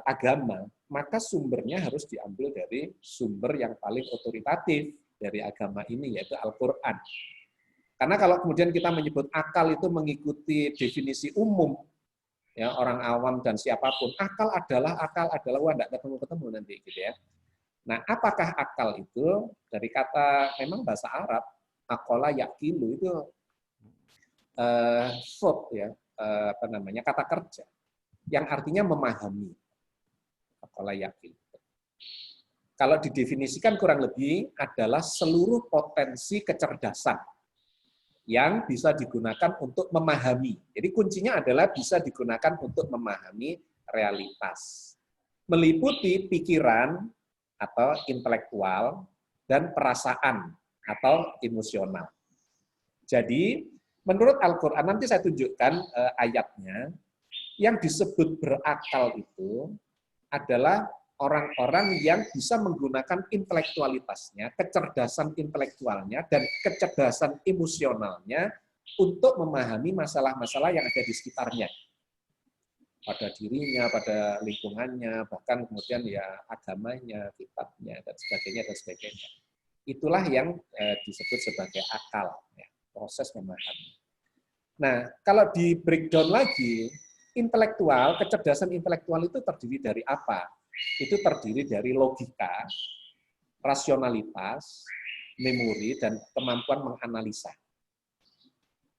agama, maka sumbernya harus diambil dari sumber yang paling otoritatif dari agama ini, yaitu Al-Qur'an. Karena kalau kemudian kita menyebut akal itu mengikuti definisi umum, ya orang awam dan siapapun, akal adalah wah enggak ketemu nanti gitu ya. Nah, apakah akal itu dari kata memang bahasa Arab aqala yaqilu itu verb ya, apa namanya, kata kerja yang artinya memahami. Aqala yaqilu. Kalau didefinisikan kurang lebih adalah seluruh potensi kecerdasan yang bisa digunakan untuk memahami. Jadi kuncinya adalah bisa digunakan untuk memahami realitas. Meliputi pikiran atau intelektual dan perasaan atau emosional. Jadi, menurut Al-Quran, nanti saya tunjukkan ayatnya, yang disebut berakal itu adalah orang-orang yang bisa menggunakan intelektualitasnya, kecerdasan intelektualnya, dan kecerdasan emosionalnya untuk memahami masalah-masalah yang ada di sekitarnya. Pada dirinya, pada lingkungannya, bahkan kemudian ya agamanya, kitabnya, dan sebagainya, dan sebagainya. Itulah yang disebut sebagai akal, ya, proses memahami. Nah, kalau di breakdown lagi, intelektual, kecerdasan intelektual itu terdiri dari apa? Itu terdiri dari logika, rasionalitas, memori, dan kemampuan menganalisa.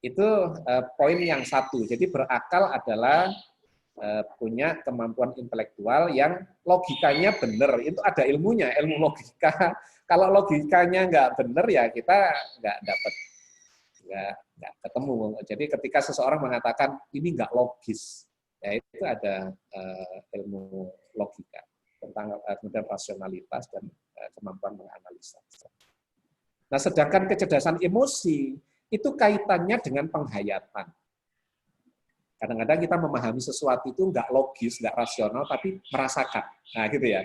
Itu poin yang satu. Jadi berakal adalah punya kemampuan intelektual yang logikanya benar. Itu ada ilmunya, ilmu logika. Kalau logikanya nggak benar, ya kita nggak dapat, nggak ketemu. Jadi ketika seseorang mengatakan ini nggak logis, ya itu ada ilmu logika tentang kemudian rasionalitas dan kemampuan menganalisa. Nah, sedangkan kecerdasan emosi itu kaitannya dengan penghayatan. Kadang-kadang kita memahami sesuatu itu nggak logis, nggak rasional, tapi merasakan. Nah, gitu ya.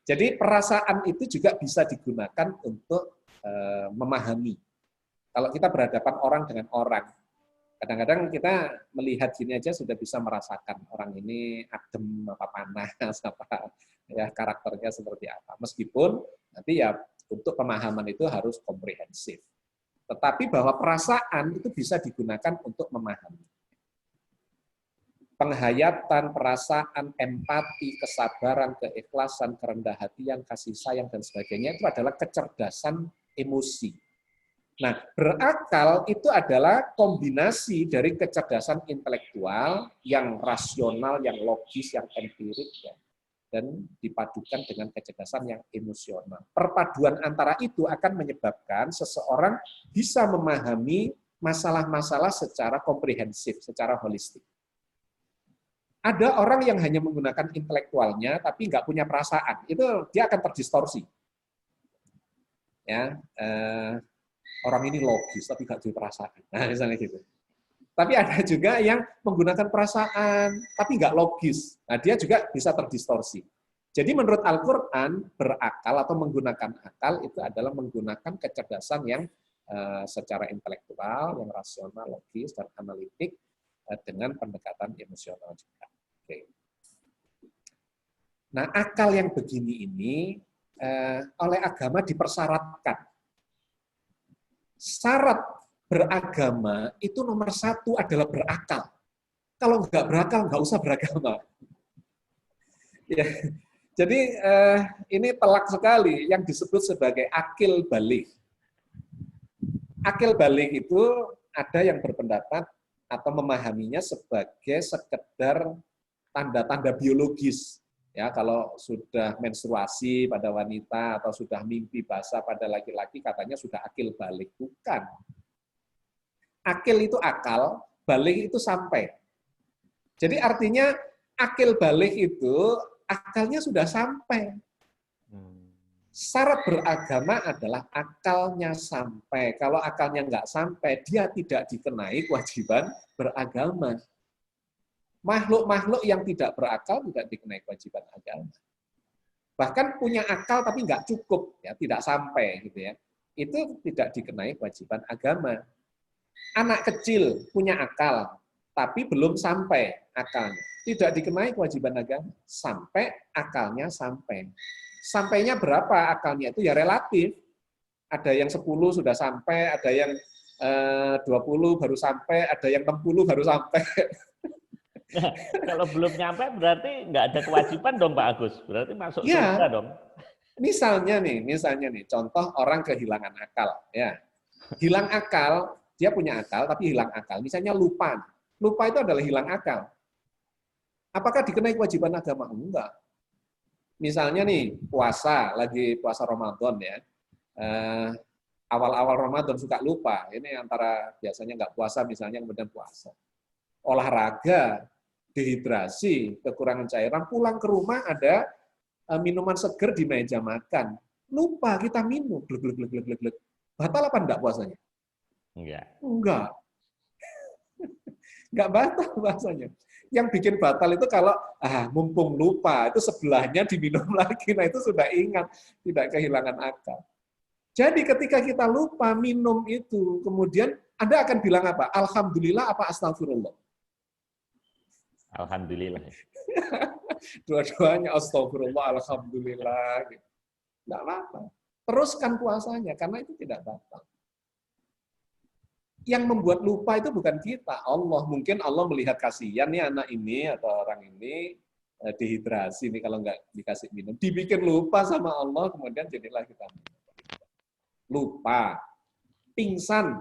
Jadi perasaan itu juga bisa digunakan untuk memahami. Kalau kita berhadapan orang dengan orang, kadang-kadang kita melihat gini aja sudah bisa merasakan orang ini adem apa panas apa ya karakternya seperti apa. Meskipun nanti ya untuk pemahaman itu harus komprehensif. Tetapi bahwa perasaan itu bisa digunakan untuk memahami. Penghayatan, perasaan, empati, kesabaran, keikhlasan, kerendah hatian, kasih sayang dan sebagainya itu adalah kecerdasan emosi. Nah, berakal itu adalah kombinasi dari kecerdasan intelektual yang rasional, yang logis, yang empirik, ya, dan dipadukan dengan kecerdasan yang emosional. Perpaduan antara itu akan menyebabkan seseorang bisa memahami masalah-masalah secara komprehensif, secara holistik. Ada orang yang hanya menggunakan intelektualnya tapi nggak punya perasaan, itu dia akan terdistorsi. Ya, orang ini logis tapi nggak punya perasaan. Nah, misalnya gitu. Tapi ada juga yang menggunakan perasaan tapi nggak logis. Nah, dia juga bisa terdistorsi. Jadi menurut Al-Quran, berakal atau menggunakan akal itu adalah menggunakan kecerdasan yang secara intelektual, yang rasional, logis, dan analitik, dengan pendekatan emosional juga. Oke. Nah, akal yang begini ini oleh agama dipersyaratkan. Syarat beragama itu nomor satu adalah berakal. Kalau nggak berakal, nggak usah beragama. Ya. Jadi ini telak sekali yang disebut sebagai akil balik. Akil balik itu ada yang berpendapat atau memahaminya sebagai sekedar tanda-tanda biologis. Ya, kalau sudah menstruasi pada wanita atau sudah mimpi basah pada laki-laki katanya sudah akil balik. Bukan. Akil itu akal, balik itu sampai. Jadi artinya akil balik itu akalnya sudah sampai. Syarat beragama adalah akalnya sampai. Kalau akalnya nggak sampai, dia tidak dikenai kewajiban beragama. Makhluk-makhluk yang tidak berakal tidak dikenai kewajiban agama. Bahkan punya akal tapi nggak cukup, ya tidak sampai, gitu ya. Itu tidak dikenai kewajiban agama. Anak kecil punya akal, tapi belum sampai akalnya. Tidak dikenai kewajiban agama. Sampai akalnya sampai. Sampainya berapa akalnya itu ya relatif. Ada yang 10 sudah sampai, ada yang 20 baru sampai, ada yang 60 baru sampai. Nah, kalau belum nyampe berarti nggak ada kewajiban dong Pak Agus. Berarti masuk Ya, surga dong. misalnya nih, contoh orang kehilangan akal. Ya, hilang akal, dia punya akal tapi hilang akal. Misalnya lupa. Lupa itu adalah hilang akal. Apakah dikenai kewajiban agama? Enggak. Misalnya nih, lagi puasa Ramadan ya. Awal-awal Ramadan suka lupa. Ini antara biasanya nggak puasa misalnya kemudian puasa. Olahraga, dehidrasi, kekurangan cairan, pulang ke rumah ada minuman seger di meja makan. Lupa kita minum, glek, glek, glek, glek, glek. Batal apa enggak puasanya? Enggak. Enggak. Enggak batal puasanya. Yang bikin batal itu kalau mumpung lupa, itu sebelahnya diminum lagi. Nah itu sudah ingat, tidak kehilangan akal. Jadi ketika kita lupa minum itu, kemudian Anda akan bilang apa? Alhamdulillah apa astagfirullah? Alhamdulillah. Dua-duanya astagfirullah, alhamdulillah. Enggak apa-apa. Teruskan puasanya, karena itu tidak batal. Yang membuat lupa itu bukan kita, Allah. Mungkin Allah melihat kasihan nih anak ini atau orang ini dehidrasi nih kalau nggak dikasih minum. Dibikin lupa sama Allah, kemudian jadilah kita lupa. Pingsan,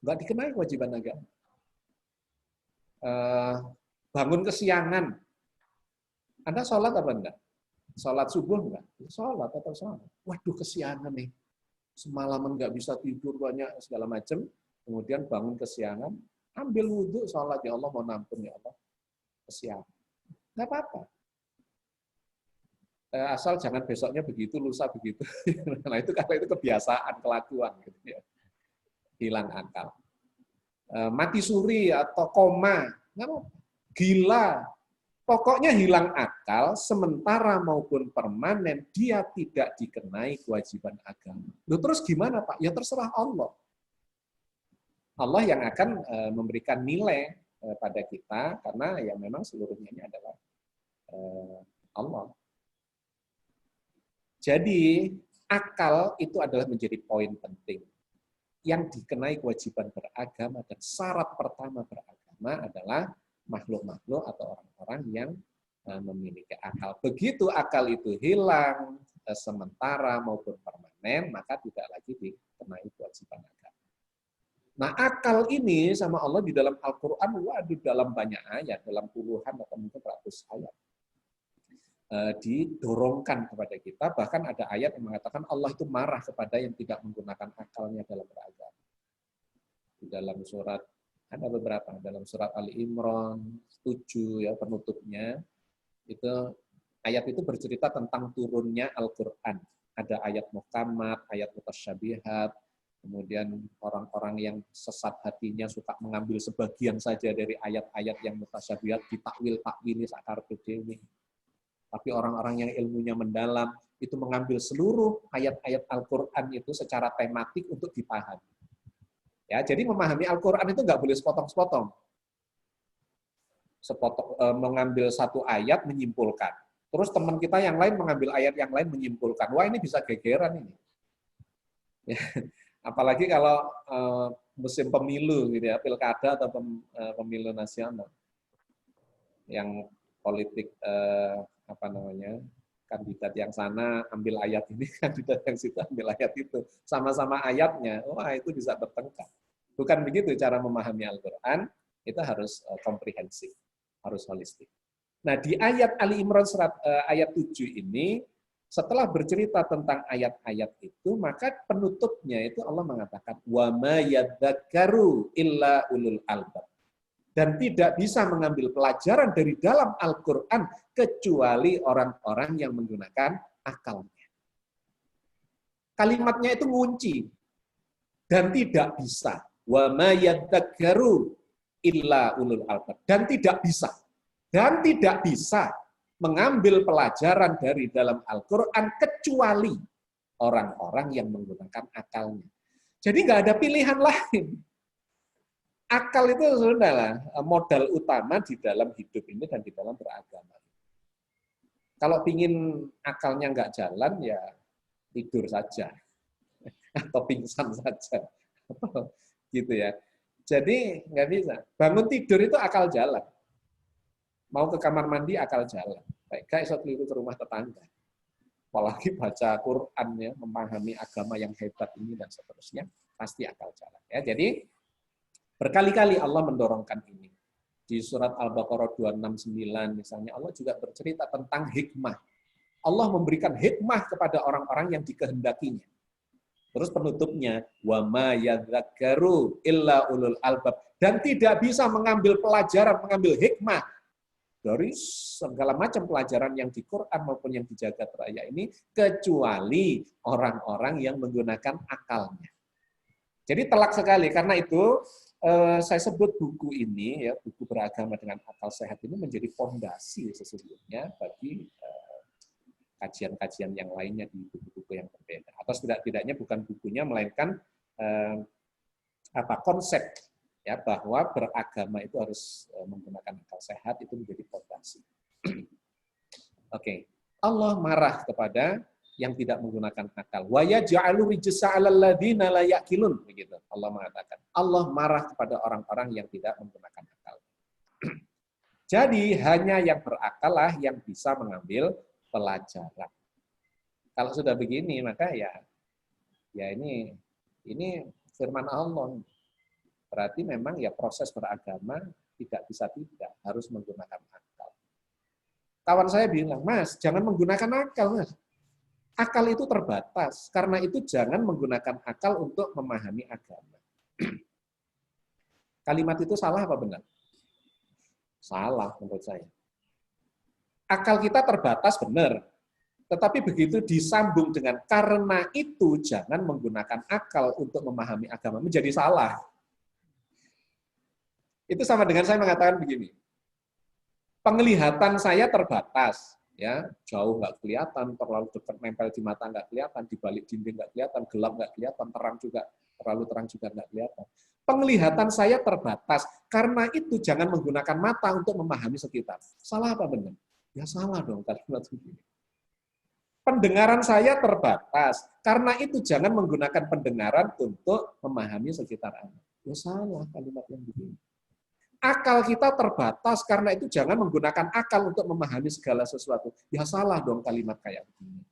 nggak dikenai kewajiban agama. Bangun kesiangan. Anda sholat apa enggak? Sholat subuh enggak? Sholat atau sholat? Waduh kesiangan nih. Semalaman nggak bisa tidur banyak segala macam. Kemudian bangun kesiangan, ambil wudhu, sholat, ya Allah mau nampun ya Allah, kesiangan. Nggak apa-apa. Asal jangan besoknya begitu, lusa begitu. Nah itu karena itu kebiasaan, kelakuan. Gitu ya. Hilang akal. Mati suri atau koma, nggak apa-apa. Gila. Pokoknya hilang akal, sementara maupun permanen, dia tidak dikenai kewajiban agama. Loh, terus gimana Pak? Ya terserah Allah. Allah yang akan memberikan nilai pada kita, karena yang memang seluruhnya ini adalah Allah. Jadi, akal itu adalah menjadi poin penting. Yang dikenai kewajiban beragama, dan syarat pertama beragama adalah makhluk-makhluk atau orang-orang yang memiliki akal. Begitu akal itu hilang, sementara maupun permanen, maka tidak lagi dikenai kewajiban agama. Nah, akal ini sama Allah di dalam Al-Quran, waduh dalam banyak ayat, dalam puluhan atau mungkin ratus ayat, didorongkan kepada kita. Bahkan ada ayat yang mengatakan Allah itu marah kepada yang tidak menggunakan akalnya dalam beragama. Di dalam surat, ada beberapa, dalam surat Ali Imran 7 ya penutupnya, itu ayat itu bercerita tentang turunnya Al-Quran. Ada ayat muhkamat, ayat mutasyabihat, kemudian orang-orang yang sesat hatinya suka mengambil sebagian saja dari ayat-ayat yang mutasyabihat, ditakwil-takwili sakar dewi. Tapi orang-orang yang ilmunya mendalam itu mengambil seluruh ayat-ayat Al-Quran itu secara tematik untuk dipahami. Ya, jadi memahami Al-Quran itu nggak boleh sepotong-sepotong. Mengambil satu ayat menyimpulkan. Terus teman kita yang lain mengambil ayat yang lain menyimpulkan. Wah ini bisa gegeran ini. Ya. Apalagi kalau musim pemilu gitu ya, pilkada atau pemilu nasional. Yang politik kandidat yang sana ambil ayat ini, kandidat yang situ ambil ayat itu. Sama-sama ayatnya, wah itu bisa bertengkar. Bukan begitu cara memahami Al-Qur'an, itu harus komprehensif, harus holistik. Nah, di ayat Ali Imran ayat 7 ini, setelah bercerita tentang ayat-ayat itu, maka penutupnya itu Allah mengatakan, wa ma yadzakkaru illa ulul albab. Dan tidak bisa mengambil pelajaran dari dalam Al-Quran kecuali orang-orang yang menggunakan akalnya. Kalimatnya itu ngunci. Dan tidak bisa. Wa ma yadzakkaru illa ulul albab. Dan tidak bisa. Dan tidak bisa mengambil pelajaran dari dalam Al-Quran kecuali orang-orang yang menggunakan akalnya. Jadi nggak ada pilihan lain. Akal itu sudahlah modal utama di dalam hidup ini dan di dalam beragama. Kalau pingin akalnya nggak jalan, ya tidur saja. Atau pingsan saja. Gitu ya. Jadi nggak bisa. Bangun tidur itu akal jalan. Mau ke kamar mandi akal jalan. Baik, gak iso keliru ke rumah tetangga. Apalagi baca Quran ya, memahami agama yang hebat ini dan seterusnya, pasti akal jalan. Ya, jadi berkali-kali Allah mendorongkan ini. Di surat Al-Baqarah 269 misalnya Allah juga bercerita tentang hikmah. Allah memberikan hikmah kepada orang-orang yang dikehendakinya. Terus penutupnya, wa ma yadzakkaru illa ulul albab, dan tidak bisa mengambil pelajaran, mengambil hikmah dari segala macam pelajaran yang di Quran maupun yang di Jagat Raya ini, kecuali orang-orang yang menggunakan akalnya. Jadi telak sekali, karena itu saya sebut buku ini, ya, buku Beragama dengan Akal Sehat ini menjadi fondasi sesungguhnya bagi kajian-kajian yang lainnya di buku-buku yang berbeda. Atau setidak-tidaknya bukan bukunya, melainkan konsep, ya, bahwa beragama itu harus menggunakan akal sehat, itu menjadi fondasi. Oke. Allah marah kepada yang tidak menggunakan akal. Wa yaj'alu rijsa 'alal ladzina la ya'qilun, begitu. Allah mengatakan, Allah marah kepada orang-orang yang tidak menggunakan akal. Jadi hanya yang berakal lah yang bisa mengambil pelajaran. Kalau sudah begini, maka ya ini firman Allah. Berarti memang ya proses beragama tidak bisa tidak, harus menggunakan akal. Kawan saya bilang, Mas, jangan menggunakan akal, Mas. Akal itu terbatas, karena itu jangan menggunakan akal untuk memahami agama. Kalimat itu salah apa benar? Salah menurut saya. Akal kita terbatas benar, tetapi begitu disambung dengan karena itu jangan menggunakan akal untuk memahami agama, menjadi salah. Itu sama dengan saya mengatakan begini, penglihatan saya terbatas, ya, jauh nggak kelihatan, terlalu dekat nempel di mata nggak kelihatan, di balik dinding nggak kelihatan, gelap nggak kelihatan, terang juga, terlalu terang juga nggak kelihatan. Penglihatan saya terbatas, karena itu jangan menggunakan mata untuk memahami sekitar. Salah apa benar? Ya salah dong kalimat begini. Pendengaran saya terbatas, karena itu jangan menggunakan pendengaran untuk memahami sekitar Anda. Ya salah kalimat yang begini. Akal kita terbatas, karena itu jangan menggunakan akal untuk memahami segala sesuatu. Ya salah dong kalimat kayak begini.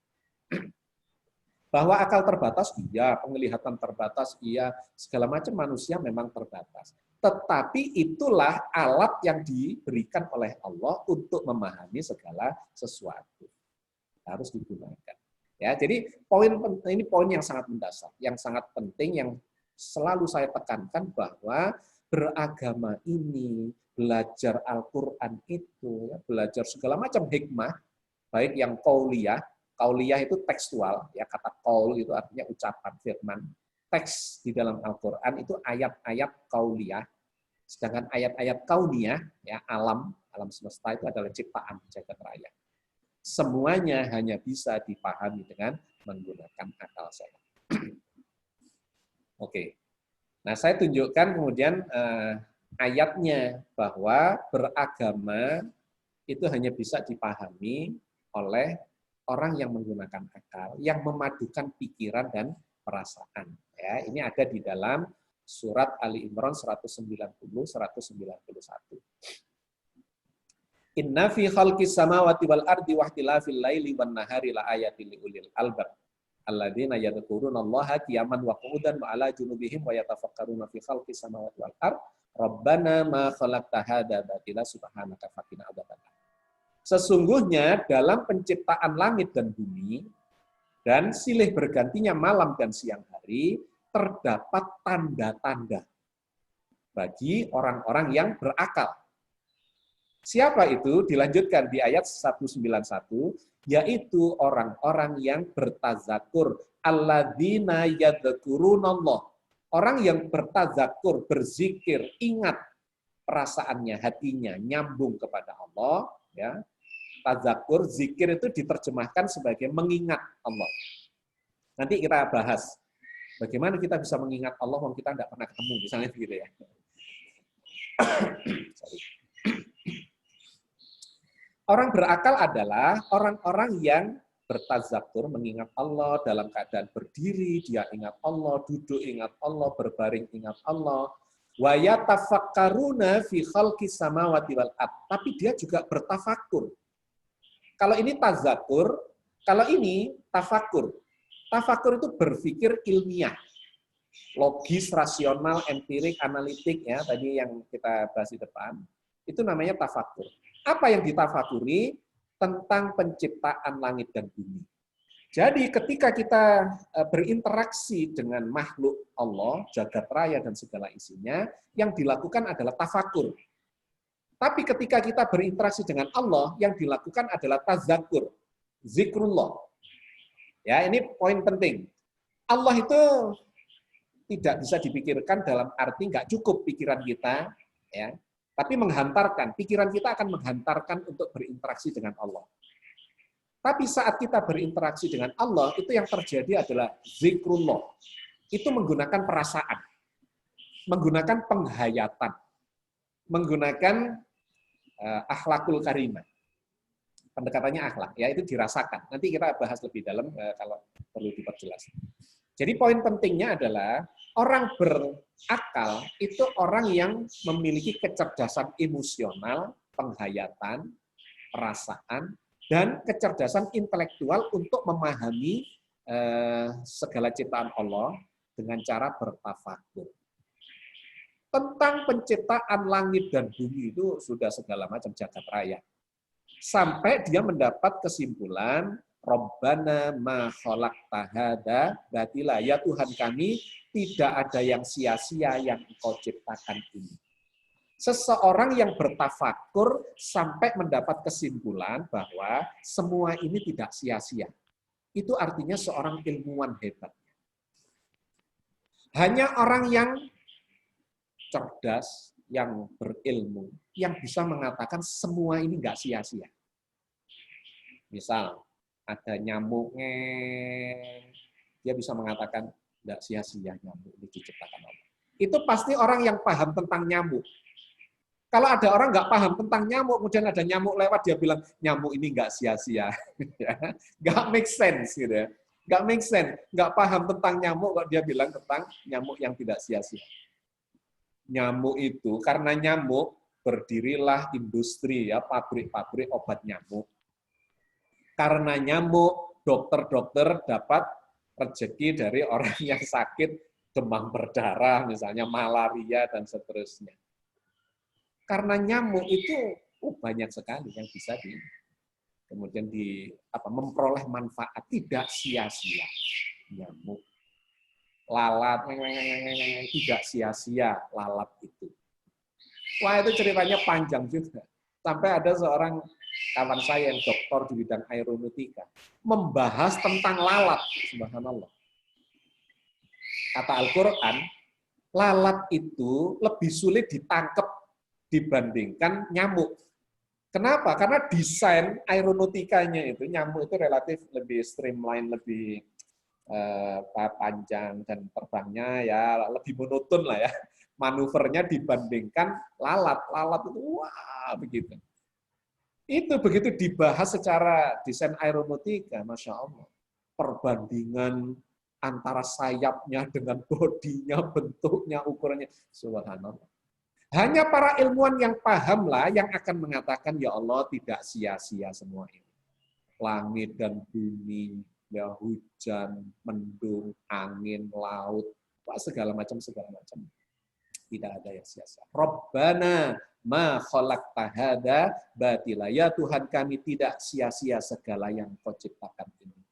Bahwa akal terbatas, iya, penglihatan terbatas, iya, segala macam manusia memang terbatas. Tetapi itulah alat yang diberikan oleh Allah untuk memahami segala sesuatu. Harus digunakan. Ya, jadi ini poin yang sangat mendasar, yang sangat penting, yang selalu saya tekankan bahwa beragama ini, belajar Al-Quran itu, ya, belajar segala macam hikmah, baik yang qauliyah itu tekstual, ya, kata qaul itu artinya ucapan, firman. Teks di dalam Al-Quran itu ayat-ayat qauliyah, sedangkan ayat-ayat kauniyah, ya, alam semesta itu adalah ciptaan jagat raya. Semuanya hanya bisa dipahami dengan menggunakan akal sehat. Oke. Nah, saya tunjukkan kemudian ayatnya bahwa beragama itu hanya bisa dipahami oleh orang yang menggunakan akal, yang memadukan pikiran dan perasaan. Ya, ini ada di dalam surat Ali Imran 190-191. Inna fi khalqis samawati wal ardi wa ikhtilafil laili wan nahari la ayatin liulil albab alladzina yadhkurunallaha qiyaman wa qu'udan wa ala junubihim wa yatafakkaruna fi khalqis samawati wal ard rabbana ma khalaqta hadza batila subhanaka faqina adzabannar. Sesungguhnya dalam penciptaan langit dan bumi dan silih bergantinya malam dan siang hari terdapat tanda-tanda bagi orang-orang yang berakal. Siapa itu? Dilanjutkan di ayat 191, yaitu orang-orang yang bertazakur, alladzina yadhkurunallah. Orang yang bertazakur, berzikir, ingat perasaannya, hatinya nyambung kepada Allah, ya. Tazakur, zikir itu diterjemahkan sebagai mengingat Allah. Nanti kita bahas bagaimana kita bisa mengingat Allah walaupun kita nggak pernah ketemu, misalnya begitu ya. Orang berakal adalah orang-orang yang bertazakur, mengingat Allah dalam keadaan berdiri, dia ingat Allah, duduk ingat Allah, berbaring ingat Allah. Wa yatafakkaruna fi khalqis samawati wal ard. Tapi dia juga bertafakur. Kalau ini tazakur, kalau ini tafakur. Tafakur itu berpikir ilmiah, logis, rasional, empirik, analitik, ya, tadi yang kita bahas di depan. Itu namanya tafakur. Apa yang ditafakuri? Tentang penciptaan langit dan bumi. Jadi ketika kita berinteraksi dengan makhluk Allah, jagat raya dan segala isinya, yang dilakukan adalah tafakur. Tapi ketika kita berinteraksi dengan Allah, yang dilakukan adalah tazakur, zikrullah. Ya, ini poin penting. Allah itu tidak bisa dipikirkan dalam arti nggak cukup pikiran kita, ya, tapi menghantarkan. Pikiran kita akan menghantarkan untuk berinteraksi dengan Allah. Tapi saat kita berinteraksi dengan Allah, itu yang terjadi adalah zikrullah. Itu menggunakan perasaan, menggunakan penghayatan, menggunakan akhlakul karimah. Pendekatannya akhlak, ya itu dirasakan. Nanti kita bahas lebih dalam kalau perlu diperjelas. Jadi poin pentingnya adalah orang berakal itu orang yang memiliki kecerdasan emosional, penghayatan, perasaan, dan kecerdasan intelektual untuk memahami segala ciptaan Allah dengan cara bertafakur. Tentang penciptaan langit dan bumi itu sudah segala macam jagat raya. Sampai dia mendapat kesimpulan, Rabbana ma khalaqta hadza batila. Ya Tuhan kami, tidak ada yang sia-sia yang Engkau ciptakan ini. Seseorang yang bertafakur sampai mendapat kesimpulan bahwa semua ini tidak sia-sia. Itu artinya seorang ilmuwan hebat. Hanya orang yang cerdas, yang berilmu, yang bisa mengatakan semua ini nggak sia-sia. Misal, ada nyamuk, dia bisa mengatakan nggak sia-sia nyamuk ini diciptakan Allah. Itu pasti orang yang paham tentang nyamuk. Kalau ada orang nggak paham tentang nyamuk, kemudian ada nyamuk lewat, dia bilang nyamuk ini nggak sia-sia, nggak make sense gitu ya, nggak make sense, nggak paham tentang nyamuk kok dia bilang tentang nyamuk yang tidak sia-sia. Nyamuk itu karena nyamuk berdirilah industri ya, pabrik-pabrik obat nyamuk. Karena nyamuk dokter-dokter dapat rezeki dari orang yang sakit demam berdarah misalnya malaria dan seterusnya. Karena nyamuk itu banyak sekali yang bisa kemudian memperoleh manfaat, tidak sia-sia. Nyamuk lalat, tidak sia-sia lalat itu. Wah, itu ceritanya panjang juga. Sampai ada seorang kawan saya yang doktor di bidang aeronautika membahas tentang lalat, subhanallah. Kata Al-Quran, lalat itu lebih sulit ditangkap dibandingkan nyamuk. Kenapa? Karena desain aeronautikanya itu, nyamuk itu relatif lebih streamline, lebih panjang dan terbangnya ya lebih monoton lah ya manuvernya dibandingkan lalat. Lalat itu wah begitu. Itu begitu dibahas secara desain aeronautika, masya Allah. Perbandingan antara sayapnya dengan bodinya, bentuknya, ukurannya, subhanallah. Hanya para ilmuwan yang pahamlah yang akan mengatakan ya Allah tidak sia-sia semua ini. Langit dan bumi, ya hujan, mendung, angin, laut, segala macam. Tidak ada yang sia-sia. Rabbana ma khalaqta hadza batila. Ya Tuhan kami tidak sia-sia segala yang Kau ciptakan ini.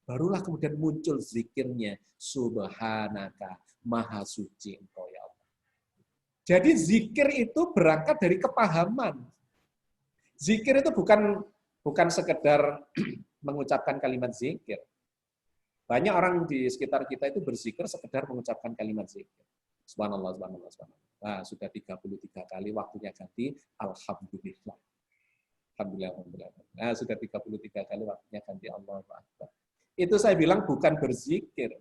Barulah kemudian muncul zikirnya, subhanaka, maha suci Engkau ya Allah. Jadi zikir itu berangkat dari kepahaman. Zikir itu bukan sekedar mengucapkan kalimat zikir. Banyak orang di sekitar kita itu berzikir sekedar mengucapkan kalimat zikir. Subhanallah, subhanallah, subhanallah. Nah, sudah 33 kali waktunya ganti alhamdulillah. Alhamdulillah, alhamdulillah. Nah, sudah 33 kali waktunya ganti Allahu Akbar. Itu saya bilang bukan berzikir.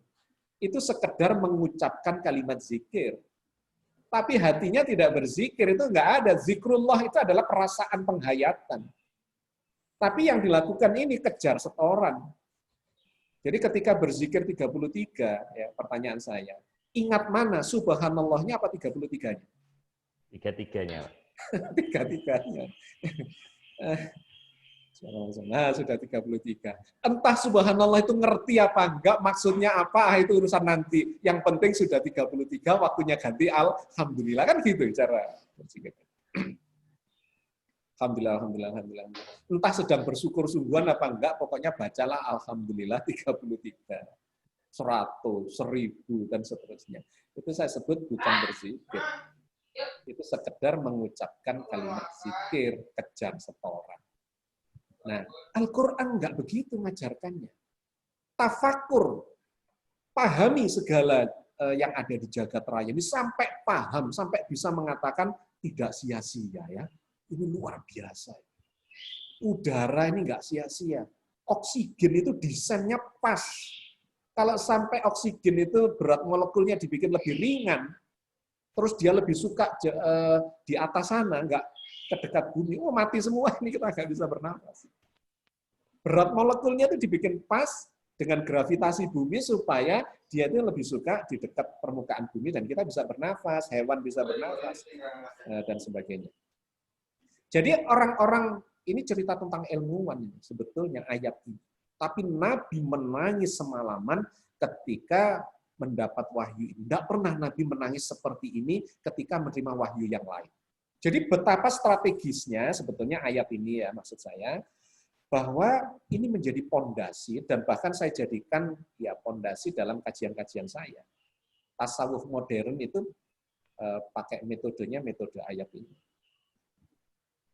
Itu sekedar mengucapkan kalimat zikir. Tapi hatinya tidak berzikir, itu enggak ada. Zikrullah itu adalah perasaan penghayatan. Tapi yang dilakukan ini kejar setoran. Jadi ketika berzikir 33, ya, pertanyaan saya, ingat mana subhanallahnya apa 33-nya? Tiga-tiganya. Tiga-tiganya. Nah, sudah 33. Entah subhanallah itu ngerti apa enggak, maksudnya apa, itu urusan nanti. Yang penting sudah 33, waktunya ganti alhamdulillah. Kan gitu cara berzikir. Alhamdulillah, alhamdulillah, alhamdulillah. Entah sedang bersyukur sungguhan apa enggak, pokoknya bacalah alhamdulillah 33. 100, 1000, dan seterusnya. Itu saya sebut bukan berzikir. itu sekedar mengucapkan kalimat zikir, kejar setoran. Nah, Al-Quran nggak begitu mengajarkannya. Tafakur, pahami segala yang ada di jagat raya ini sampai paham, sampai bisa mengatakan tidak sia-sia ya. Ini luar biasa. Udara ini nggak sia-sia. Oksigen itu desainnya pas. Kalau sampai oksigen itu berat molekulnya dibikin lebih ringan, terus dia lebih suka di atas sana, nggak ke dekat bumi, oh mati semua ini, kita nggak bisa bernafas. Berat molekulnya itu dibikin pas dengan gravitasi bumi supaya dia itu lebih suka di dekat permukaan bumi dan kita bisa bernafas, hewan bisa bernafas, dan sebagainya. Jadi orang-orang ini cerita tentang ilmuwan sebetulnya ayat ini. Tapi Nabi menangis semalaman ketika mendapat wahyu ini. Tidak pernah Nabi menangis seperti ini ketika menerima wahyu yang lain. Jadi betapa strategisnya sebetulnya ayat ini ya, maksud saya, bahwa ini menjadi pondasi dan bahkan saya jadikan ya pondasi dalam kajian-kajian saya. Tasawuf modern itu pakai metodenya metode ayat ini.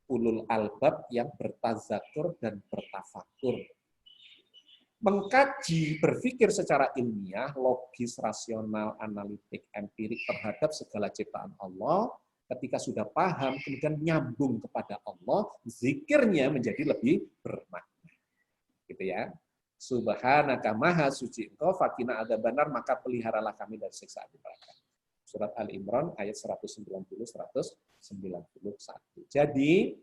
Ulul albab yang bertazakur dan bertafakur. Mengkaji, berpikir secara ilmiah, logis, rasional, analitik, empirik terhadap segala ciptaan Allah, ketika sudah paham, kemudian nyambung kepada Allah, zikirnya menjadi lebih bermakna. Gitu ya. Subhanaka maha suci engkau, fakina adzabannar, maka peliharalah kami dari siksa api neraka. Surat Al-Imran ayat 190-191. Jadi,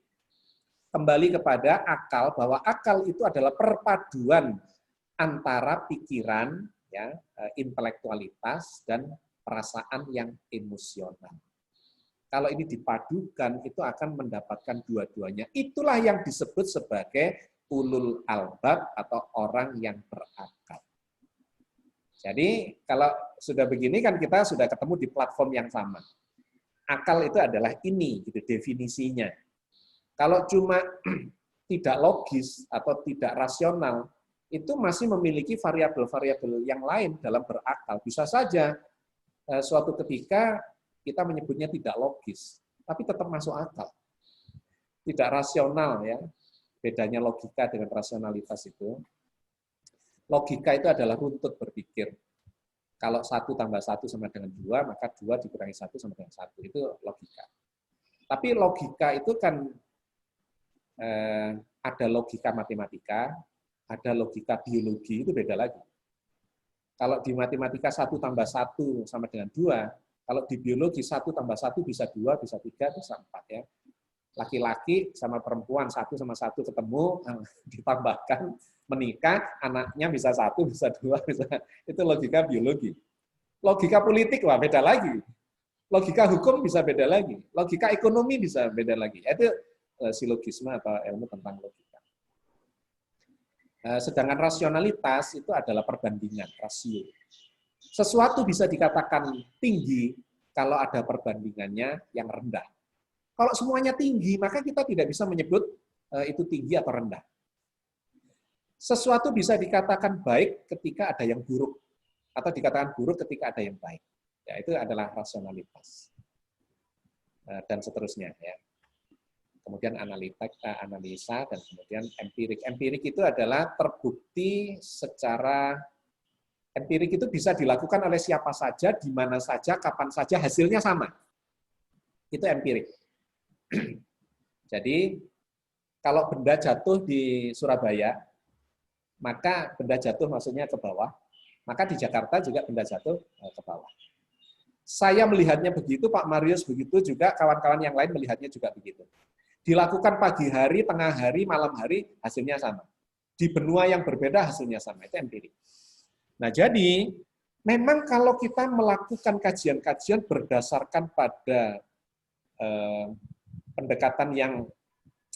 kembali kepada akal, bahwa akal itu adalah perpaduan antara pikiran, ya, intelektualitas, dan perasaan yang emosional. Kalau ini dipadukan, itu akan mendapatkan dua-duanya. Itulah yang disebut sebagai ulul albab atau orang yang berakal. Jadi kalau sudah begini kan kita sudah ketemu di platform yang sama. Akal itu adalah ini, gitu definisinya. Kalau cuma tidak logis atau tidak rasional, itu masih memiliki variabel-variabel yang lain dalam berakal. Bisa saja suatu ketika kita menyebutnya tidak logis, tapi tetap masuk akal. Tidak rasional ya. Bedanya logika dengan rasionalitas itu. Logika itu adalah runtut berpikir. Kalau 1 tambah 1 sama dengan 2, maka 2 dikurangi 1 sama dengan 1. Itu logika. Tapi logika itu kan ada logika matematika, ada logika biologi, itu beda lagi. Kalau di matematika 1 tambah 1 sama dengan 2, kalau di biologi 1 tambah 1 bisa 2, bisa 3, bisa 4. Ya. Laki-laki sama perempuan 1 sama 1 ketemu, ditambahkan, menikah, anaknya bisa 1, bisa 2, bisa. Itu logika biologi. Logika politik, wah beda lagi. Logika hukum bisa beda lagi. Logika ekonomi bisa beda lagi. Itu silogisme atau ilmu tentang logika. Sedangkan rasionalitas itu adalah perbandingan, rasio. Sesuatu bisa dikatakan tinggi kalau ada perbandingannya yang rendah. Kalau semuanya tinggi, maka kita tidak bisa menyebut itu tinggi atau rendah. Sesuatu bisa dikatakan baik ketika ada yang buruk, atau dikatakan buruk ketika ada yang baik. Ya, itu adalah rasionalitas. Dan seterusnya. Ya. Kemudian analisa, dan kemudian empirik. Empirik itu adalah terbukti secara empirik itu bisa dilakukan oleh siapa saja, di mana saja, kapan saja, hasilnya sama. Itu empirik. Jadi, kalau benda jatuh di Surabaya, maka benda jatuh maksudnya ke bawah, maka di Jakarta juga benda jatuh ke bawah. Saya melihatnya begitu, Pak Marius begitu, juga kawan-kawan yang lain melihatnya juga begitu. Dilakukan pagi hari, tengah hari, malam hari, hasilnya sama. Di benua yang berbeda, hasilnya sama. Itu empirik. Nah, jadi, memang kalau kita melakukan kajian-kajian berdasarkan pada pendekatan yang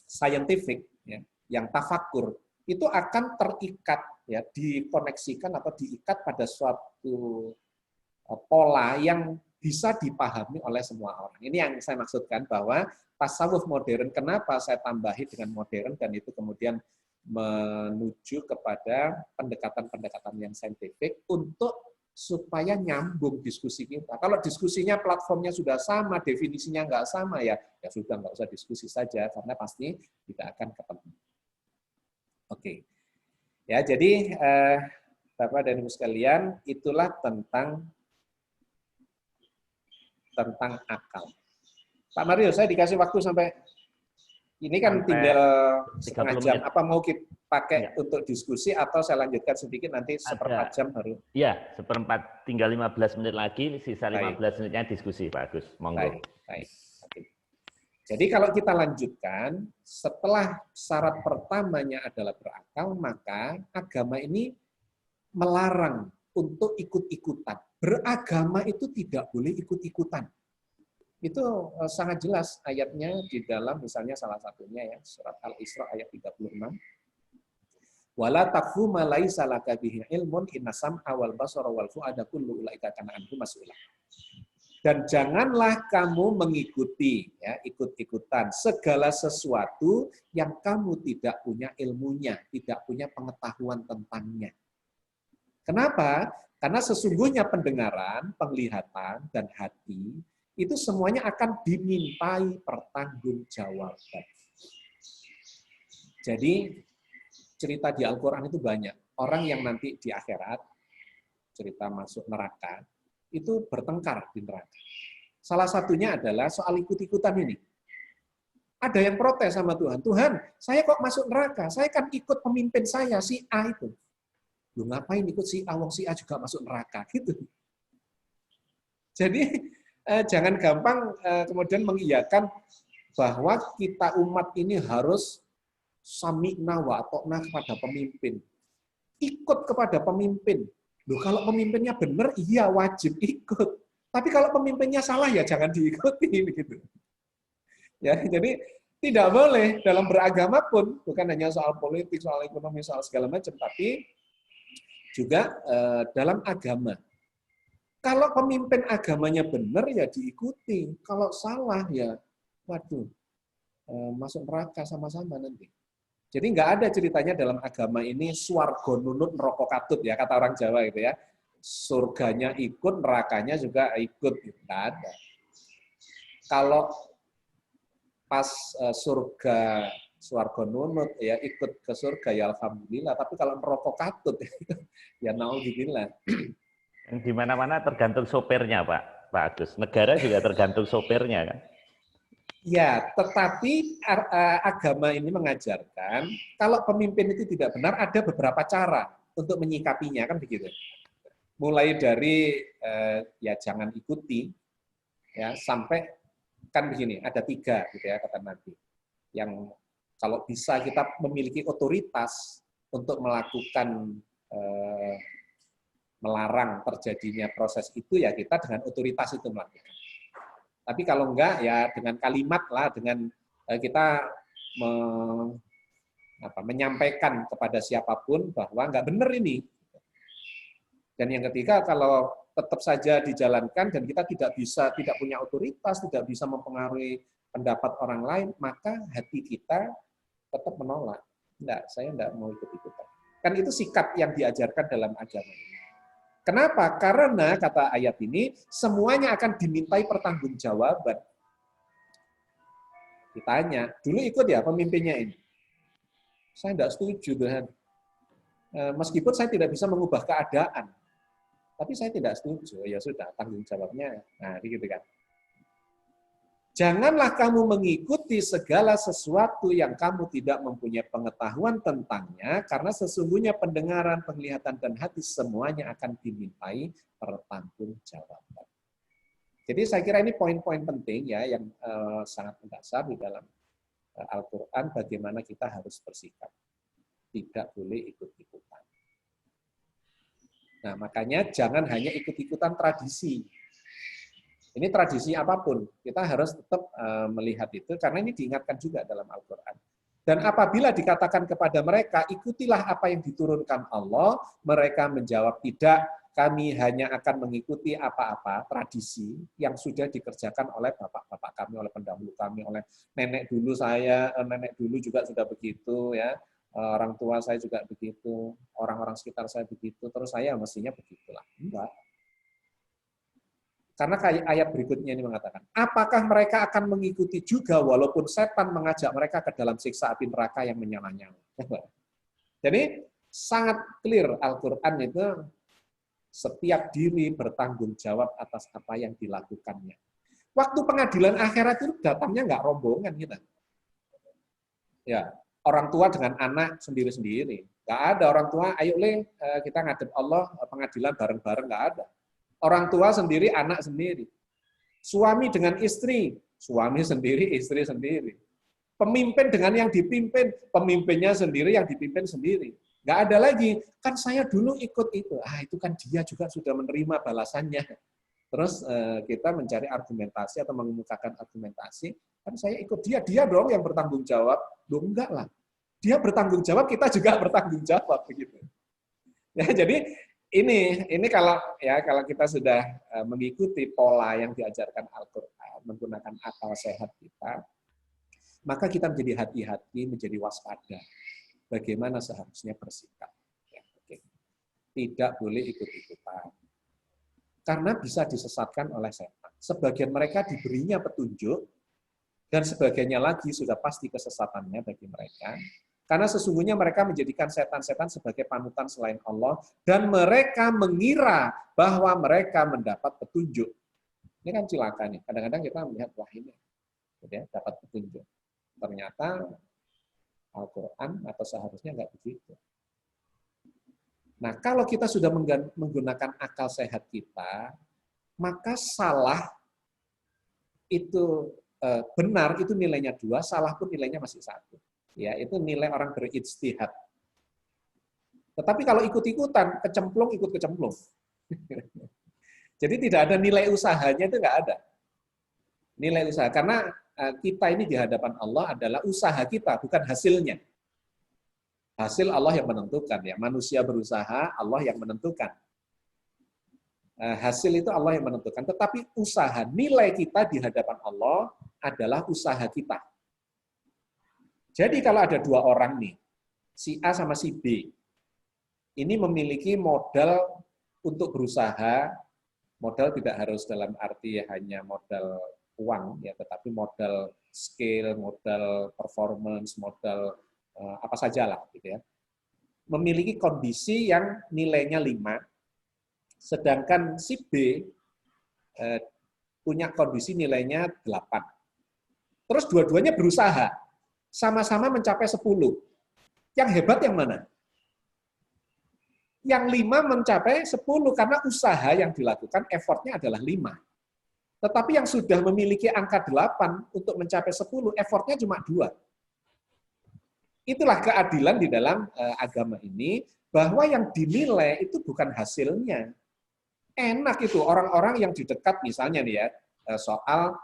saintifik, ya, yang tafakur, itu akan terikat, ya, dikoneksikan atau diikat pada suatu pola yang bisa dipahami oleh semua orang. Ini yang saya maksudkan bahwa tasawuf modern, kenapa saya tambahi dengan modern, dan itu kemudian menuju kepada pendekatan-pendekatan yang saintifik untuk supaya nyambung diskusi kita. Kalau diskusinya platformnya sudah sama, definisinya nggak sama, ya sudah nggak usah diskusi saja, karena pasti tidak akan ketemu. Oke, ya jadi Bapak dan Ibu sekalian, itulah tentang akal. Pak Mario, saya dikasih waktu sampai ini kan Sampai tinggal 30 setengah jam. menit. Apa mau kita pakai Enggak. untuk diskusi atau saya lanjutkan sedikit nanti seperempat Ada. jam baru? Iya, seperempat, tinggal 15 menit lagi, sisa Baik. 15 menitnya diskusi, Pak Agus. Monggo. Baik. Oke. Jadi kalau kita lanjutkan, setelah syarat pertamanya adalah berakal, maka agama ini melarang untuk ikut-ikutan. Beragama itu tidak boleh ikut-ikutan. Itu sangat jelas ayatnya di dalam misalnya salah satunya ya surat Al-Isra ayat 36. Wala taqfu ma laisa laka bihi ilmun inna sam'a wal basara wal fu'ada kullu ulaika kana anhu mas'ula. Dan janganlah kamu mengikuti ya ikut-ikutan segala sesuatu yang kamu tidak punya ilmunya, tidak punya pengetahuan tentangnya. Kenapa? Karena sesungguhnya pendengaran, penglihatan dan hati itu semuanya akan dimintai pertanggungjawaban. Jadi cerita di Al-Quran itu banyak. Orang yang nanti di akhirat, cerita masuk neraka, itu bertengkar di neraka. Salah satunya adalah soal ikut-ikutan ini. Ada yang protes sama Tuhan. Tuhan, saya kok masuk neraka? Saya kan ikut pemimpin saya, si A itu. Lu ngapain ikut si A? Wong si A juga masuk neraka. Gitu. Jadi, jangan gampang kemudian mengiyakan bahwa kita umat ini harus sami'na wa atokna kepada pemimpin. Ikut kepada pemimpin. Loh, kalau pemimpinnya benar, iya wajib ikut. Tapi kalau pemimpinnya salah, ya jangan diikuti. Gitu. Ya, jadi tidak boleh dalam beragama pun, bukan hanya soal politik, soal ekonomi, soal segala macam, tapi juga dalam agama. Kalau pemimpin agamanya benar, ya diikuti. Kalau salah, ya waduh, masuk neraka sama-sama nanti. Jadi nggak ada ceritanya dalam agama ini swarga nunut neraka katut ya, kata orang Jawa gitu ya. Surganya ikut, nerakanya juga ikut. Nggak ada. Kalau pas surga swarga nunut ya ikut ke surga ya alhamdulillah, tapi kalau neraka katut ya naudzubillah. Di mana-mana tergantung sopirnya, Pak Agus. Negara juga tergantung sopirnya, kan? Ya, tetapi agama ini mengajarkan kalau pemimpin itu tidak benar, ada beberapa cara untuk menyikapinya, kan begitu. Mulai dari ya jangan ikuti, ya sampai kan begini, ada 3 gitu ya kata Nabi. Yang kalau bisa kita memiliki otoritas untuk melakukan melarang terjadinya proses itu, ya kita dengan otoritas itu melakukan. Tapi kalau enggak, ya dengan kalimat lah, dengan kita menyampaikan kepada siapapun bahwa enggak benar ini. Dan yang ketiga, kalau tetap saja dijalankan dan kita tidak punya otoritas, tidak bisa mempengaruhi pendapat orang lain, maka hati kita tetap menolak. Enggak, saya enggak mau ikut-ikutan. Kan itu sikap yang diajarkan dalam agama ini. Kenapa? Karena kata ayat ini semuanya akan dimintai pertanggungjawaban. Ditanya, dulu ikut ya pemimpinnya ini. Saya tidak setuju Tuhan. Meskipun saya tidak bisa mengubah keadaan, tapi saya tidak setuju. Ya sudah, tanggung jawabnya. Nah, gitu kan. Janganlah kamu mengikuti segala sesuatu yang kamu tidak mempunyai pengetahuan tentangnya, karena sesungguhnya pendengaran, penglihatan, dan hati semuanya akan dimintai pertanggungjawaban. Jadi saya kira ini poin-poin penting ya yang sangat mendasar di dalam Al-Quran, bagaimana kita harus bersikap. Tidak boleh ikut-ikutan. Nah, makanya jangan hanya ikut-ikutan tradisi. Ini tradisi apapun, kita harus tetap melihat itu, karena ini diingatkan juga dalam Al-Quran. Dan apabila dikatakan kepada mereka, ikutilah apa yang diturunkan Allah, mereka menjawab, tidak, kami hanya akan mengikuti apa-apa tradisi yang sudah dikerjakan oleh bapak-bapak kami, oleh pendahulu kami, oleh nenek dulu saya, nenek dulu juga sudah begitu, ya. orang tua saya juga begitu, orang-orang sekitar saya begitu, terus saya mestinya begitulah. Enggak. Karena kayak ayat berikutnya ini mengatakan, apakah mereka akan mengikuti juga walaupun setan mengajak mereka ke dalam siksa api neraka yang menyala-nyala. Jadi sangat clear Al-Quran itu setiap diri bertanggung jawab atas apa yang dilakukannya. Waktu pengadilan akhirat itu datangnya nggak rombongan kita. Ya, orang tua dengan anak sendiri-sendiri. Nggak ada orang tua, ayo kita ngadep Allah pengadilan bareng-bareng, nggak ada. Orang tua sendiri, anak sendiri. Suami dengan istri, suami sendiri, istri sendiri. Pemimpin dengan yang dipimpin, pemimpinnya sendiri, yang dipimpin sendiri. Nggak ada lagi, kan saya dulu ikut itu. Itu kan dia juga sudah menerima balasannya. Terus kita mencari argumentasi atau mengemukakan argumentasi, kan saya ikut dia dong yang bertanggung jawab. Loh enggak lah. Dia bertanggung jawab, kita juga bertanggung jawab begitu. Ya, jadi ini kalau kita sudah mengikuti pola yang diajarkan Al-Qur'an, menggunakan akal sehat kita, maka kita menjadi hati-hati, menjadi waspada. Bagaimana seharusnya bersikap. Ya, oke. Tidak boleh ikut-ikutan. Karena bisa disesatkan oleh setan. Sebagian mereka diberinya petunjuk, dan sebagiannya lagi sudah pasti kesesatannya bagi mereka. Karena sesungguhnya mereka menjadikan setan-setan sebagai panutan selain Allah, dan mereka mengira bahwa mereka mendapat petunjuk. Ini kan cilakanya. Kadang-kadang kita melihat, wah ini ya, dapat petunjuk. Ternyata Al-Quran atau seharusnya nggak begitu. Nah, kalau kita sudah menggunakan akal sehat kita, maka salah itu benar itu nilainya 2, salah pun nilainya masih 1. Ya, itu nilai orang berijtihad. Tetapi kalau ikut-ikutan, kecemplung ikut kecemplung. Jadi tidak ada nilai usahanya, itu nggak ada. Nilai usaha, karena kita ini di hadapan Allah adalah usaha kita, bukan hasilnya. Hasil Allah yang menentukan, ya. Manusia berusaha, Allah yang menentukan. Hasil itu Allah yang menentukan, tetapi usaha, nilai kita di hadapan Allah adalah usaha kita. Jadi kalau ada 2 orang nih, si A sama si B, ini memiliki modal untuk berusaha, modal tidak harus dalam arti hanya modal uang, ya, tetapi modal skill, modal performance, modal apa sajalah, gitu ya. Memiliki kondisi yang nilainya 5, sedangkan si B punya kondisi nilainya 8. Terus dua-duanya berusaha, sama-sama mencapai 10. Yang hebat yang mana? Yang 5 mencapai 10 karena usaha yang dilakukan, effortnya adalah 5. Tetapi yang sudah memiliki angka 8 untuk mencapai 10, effortnya cuma 2. Itulah keadilan di dalam agama ini, bahwa yang dinilai itu bukan hasilnya. Enak itu orang-orang yang di dekat misalnya nih ya, soal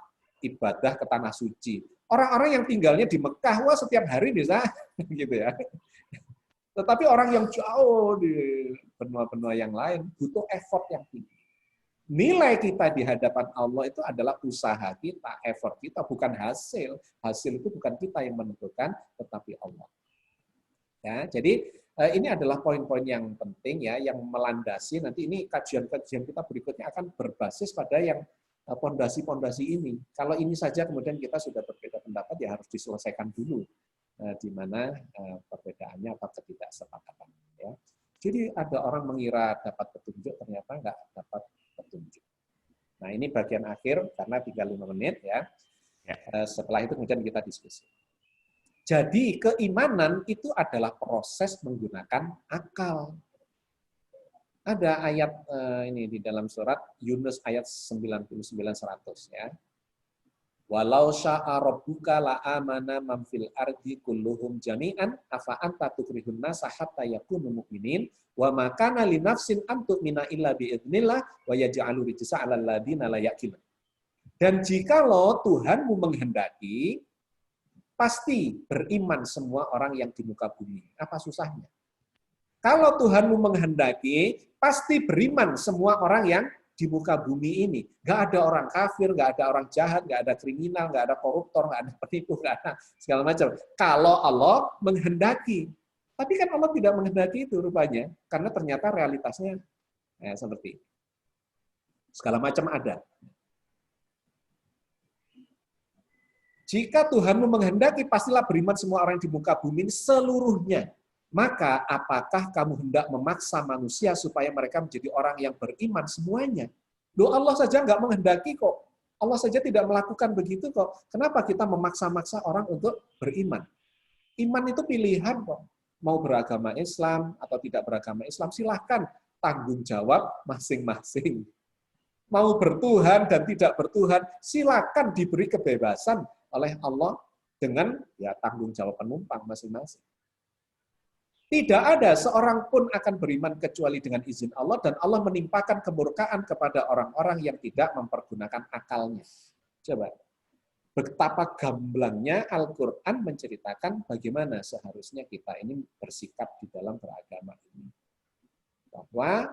ibadah ke tanah suci. Orang-orang yang tinggalnya di Mekah, wah setiap hari bisa gitu ya. Tetapi orang yang jauh di benua-benua yang lain butuh effort yang tinggi. Nilai kita di hadapan Allah itu adalah usaha kita, effort kita, bukan hasil. Hasil itu bukan kita yang menentukan, tetapi Allah. Ya, jadi ini adalah poin-poin yang penting ya, yang melandasi nanti ini kajian-kajian kita berikutnya akan berbasis pada yang pondasi-pondasi ini. Kalau ini saja kemudian kita sudah berbeda pendapat, ya harus diselesaikan dulu di mana perbedaannya atau ketidaksepakatan. Ya. Jadi ada orang mengira dapat petunjuk, ternyata nggak dapat petunjuk. Nah ini bagian akhir karena tinggal 5 menit ya. Setelah itu kemudian kita diskusi. Jadi keimanan itu adalah proses menggunakan akal. Ada ayat ini di dalam surat Yunus ayat 99-100 ya. Walau sya'a rabbuka la'amana man fil ardi kulluhum jami'an afa anta tukrihun nasa hatta yakunu mu'minin wa ma kana li nafsin an tu'mina illa bi idznillah wa yaj'alu rijsa 'alal ladina la yaqilun. Dan jikalau Tuhanmu menghendaki, pasti beriman semua orang yang di muka bumi. Apa susahnya? Kalau Tuhanmu menghendaki, pasti beriman semua orang yang di muka bumi ini. Nggak ada orang kafir, nggak ada orang jahat, nggak ada kriminal, nggak ada koruptor, nggak ada penipu, nggak ada segala macam. Kalau Allah menghendaki. Tapi kan Allah tidak menghendaki itu rupanya, karena ternyata realitasnya seperti itu. Segala macam ada. Jika Tuhanmu menghendaki, pastilah beriman semua orang di muka bumi ini seluruhnya. Maka apakah kamu hendak memaksa manusia supaya mereka menjadi orang yang beriman semuanya? Loh, Allah saja nggak menghendaki kok. Allah saja tidak melakukan begitu kok. Kenapa kita memaksa-maksa orang untuk beriman? Iman itu pilihan kok. Mau beragama Islam atau tidak beragama Islam, silahkan. Tanggung jawab masing-masing. Mau bertuhan dan tidak bertuhan, silakan diberi kebebasan oleh Allah dengan ya tanggung jawab penumpang masing-masing. Tidak ada seorang pun akan beriman kecuali dengan izin Allah, dan Allah menimpakan kemurkaan kepada orang-orang yang tidak mempergunakan akalnya. Coba, betapa gamblangnya Al-Quran menceritakan bagaimana seharusnya kita ini bersikap di dalam beragama ini. Bahwa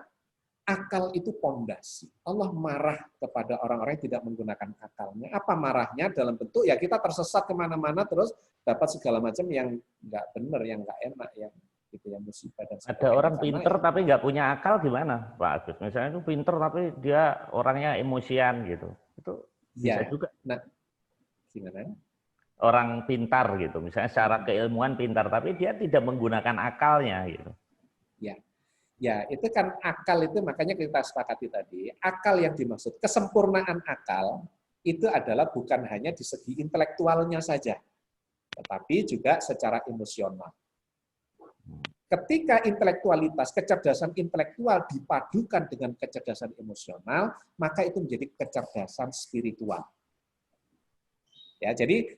akal itu pondasi. Allah marah kepada orang-orang yang tidak menggunakan akalnya. Apa marahnya? Dalam bentuk ya kita tersesat kemana-mana terus dapat segala macam yang nggak benar, yang nggak enak, yang gitu, yang musibah dan sebagainya. Ada orang pinter tapi nggak punya akal gimana, Pak Agus? Misalnya itu pinter tapi dia orangnya emosian gitu. Itu bisa ya, juga. Nah, gimana? Orang pintar gitu, misalnya secara keilmuan pintar tapi dia tidak menggunakan akalnya gitu. Ya, itu kan akal itu makanya kita sepakati tadi, akal yang dimaksud, kesempurnaan akal itu adalah bukan hanya di segi intelektualnya saja, tetapi juga secara emosional. Ketika intelektualitas, kecerdasan intelektual dipadukan dengan kecerdasan emosional, maka itu menjadi kecerdasan spiritual. Ya, jadi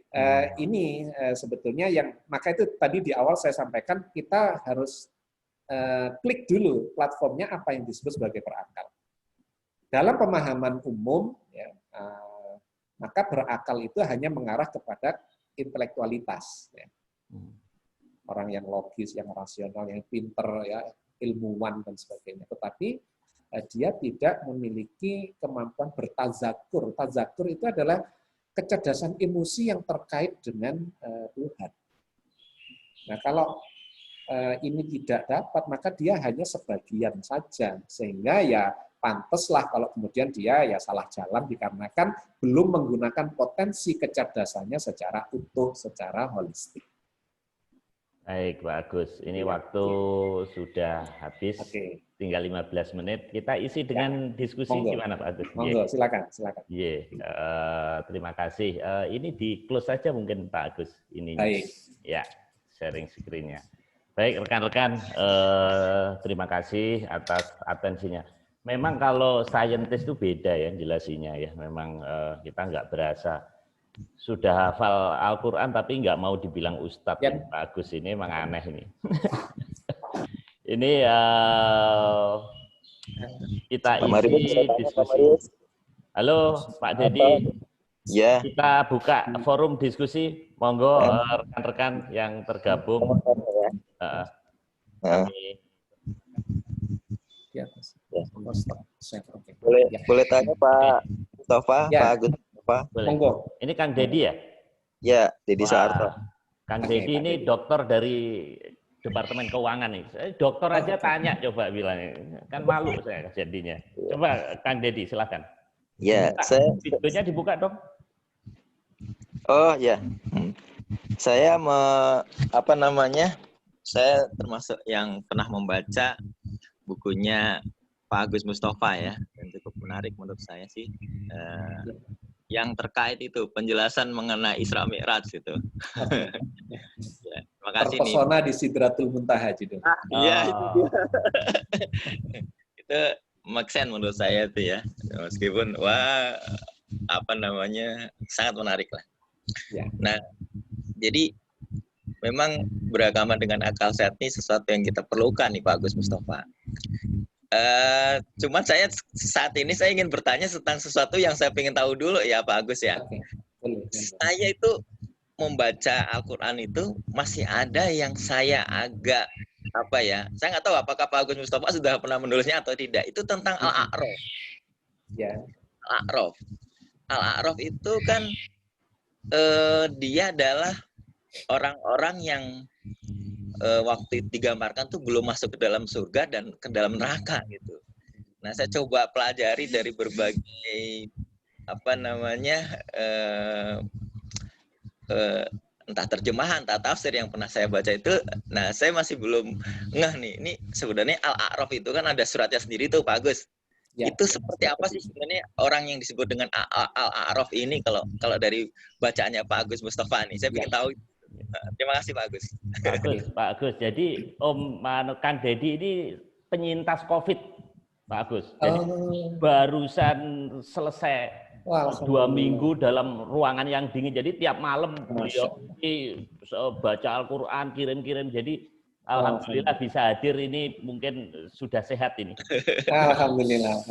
ini sebetulnya yang maka itu tadi di awal saya sampaikan kita harus klik dulu platformnya apa yang disebut sebagai berakal. Dalam pemahaman umum, ya, maka berakal itu hanya mengarah kepada intelektualitas. Ya. Orang yang logis, yang rasional, yang pinter, ya, ilmuwan dan sebagainya. Tetapi dia tidak memiliki kemampuan bertazakur. Tazakur itu adalah kecerdasan emosi yang terkait dengan Tuhan. Nah, kalau ini tidak dapat, maka dia hanya sebagian saja. Sehingga ya pantaslah kalau kemudian dia ya salah jalan dikarenakan belum menggunakan potensi kecerdasannya secara utuh, secara holistik. Baik, Pak Agus. Ini waktu sudah habis. Tinggal 15 menit. Kita isi dengan diskusi. Gimana, Pak Agus? Monggo, silakan. Terima kasih. Ini di close saja mungkin, Pak Agus. Ini. Baik. Ya, sharing screen-nya. Baik, rekan-rekan, terima kasih atas atensinya. Memang kalau saintis itu beda ya jelasinya ya. Memang kita nggak berasa sudah hafal Al-Quran tapi nggak mau dibilang Ustadz. Yep. Pak Agus ini memang aneh ini. Ini kita isi diskusi. Halo Pak Dedi. Ya. Kita buka forum diskusi. Monggo rekan-rekan yang tergabung. Boleh tanya Pak Mustafa, ya. Pak Agus Mustafa. Monggo. Ini Kang Dedi ya? Ya, Dedi Soeharto. Kang Dedi ini dokter dari Departemen Keuangan nih. Saya dokter aja tanya coba bilang. Kan malu saya jadinya. Coba Kang Dedi silakan. Ya, videonya dibuka dong. Oh ya. Saya saya termasuk yang pernah membaca bukunya Pak Agus Mustafa ya, dan cukup menarik menurut saya sih. Yang terkait itu penjelasan mengenai Isra Mi'raj itu. Ya, terima kasih nih. Terpesona di Sidratul Muntaha gitu. Iya itu dia. Itu make sense menurut saya itu ya. Meskipun sangat menarik lah. Ya. Nah, jadi memang beragama dengan akal sehat ini sesuatu yang kita perlukan nih Pak Agus Mustafa. Cuman saat ini saya ingin bertanya tentang sesuatu yang saya ingin tahu dulu ya Pak Agus ya. Saya itu membaca Al-Quran itu masih ada yang saya agak saya nggak tahu apakah Pak Agus Mustafa sudah pernah menulisnya atau tidak. Itu tentang Al-A'raf. Ya. Al-A'raf itu kan dia adalah orang-orang yang waktu digambarkan tuh belum masuk ke dalam surga dan ke dalam neraka gitu. Nah, saya coba pelajari dari berbagai entah terjemahan, entah tafsir yang pernah saya baca itu. Nah, saya masih belum ngeh nih. Ini sebenarnya Al-A'raf itu kan ada suratnya sendiri tuh, Pak Agus. Ya, itu seperti apa sih sebenarnya orang yang disebut dengan Al-A'raf ini kalau dari bacaannya Pak Agus Mustafa nih? Saya ingin tahu. Terima kasih Pak Agus. Pak Agus. Jadi Om Kang Deddy ini penyintas COVID, Pak Agus. Jadi barusan selesai 2 minggu dalam ruangan yang dingin. Jadi tiap malam beliau baca Al-Quran, kirim-kirim. Jadi alhamdulillah bisa hadir ini, mungkin sudah sehat ini. Alhamdulillah.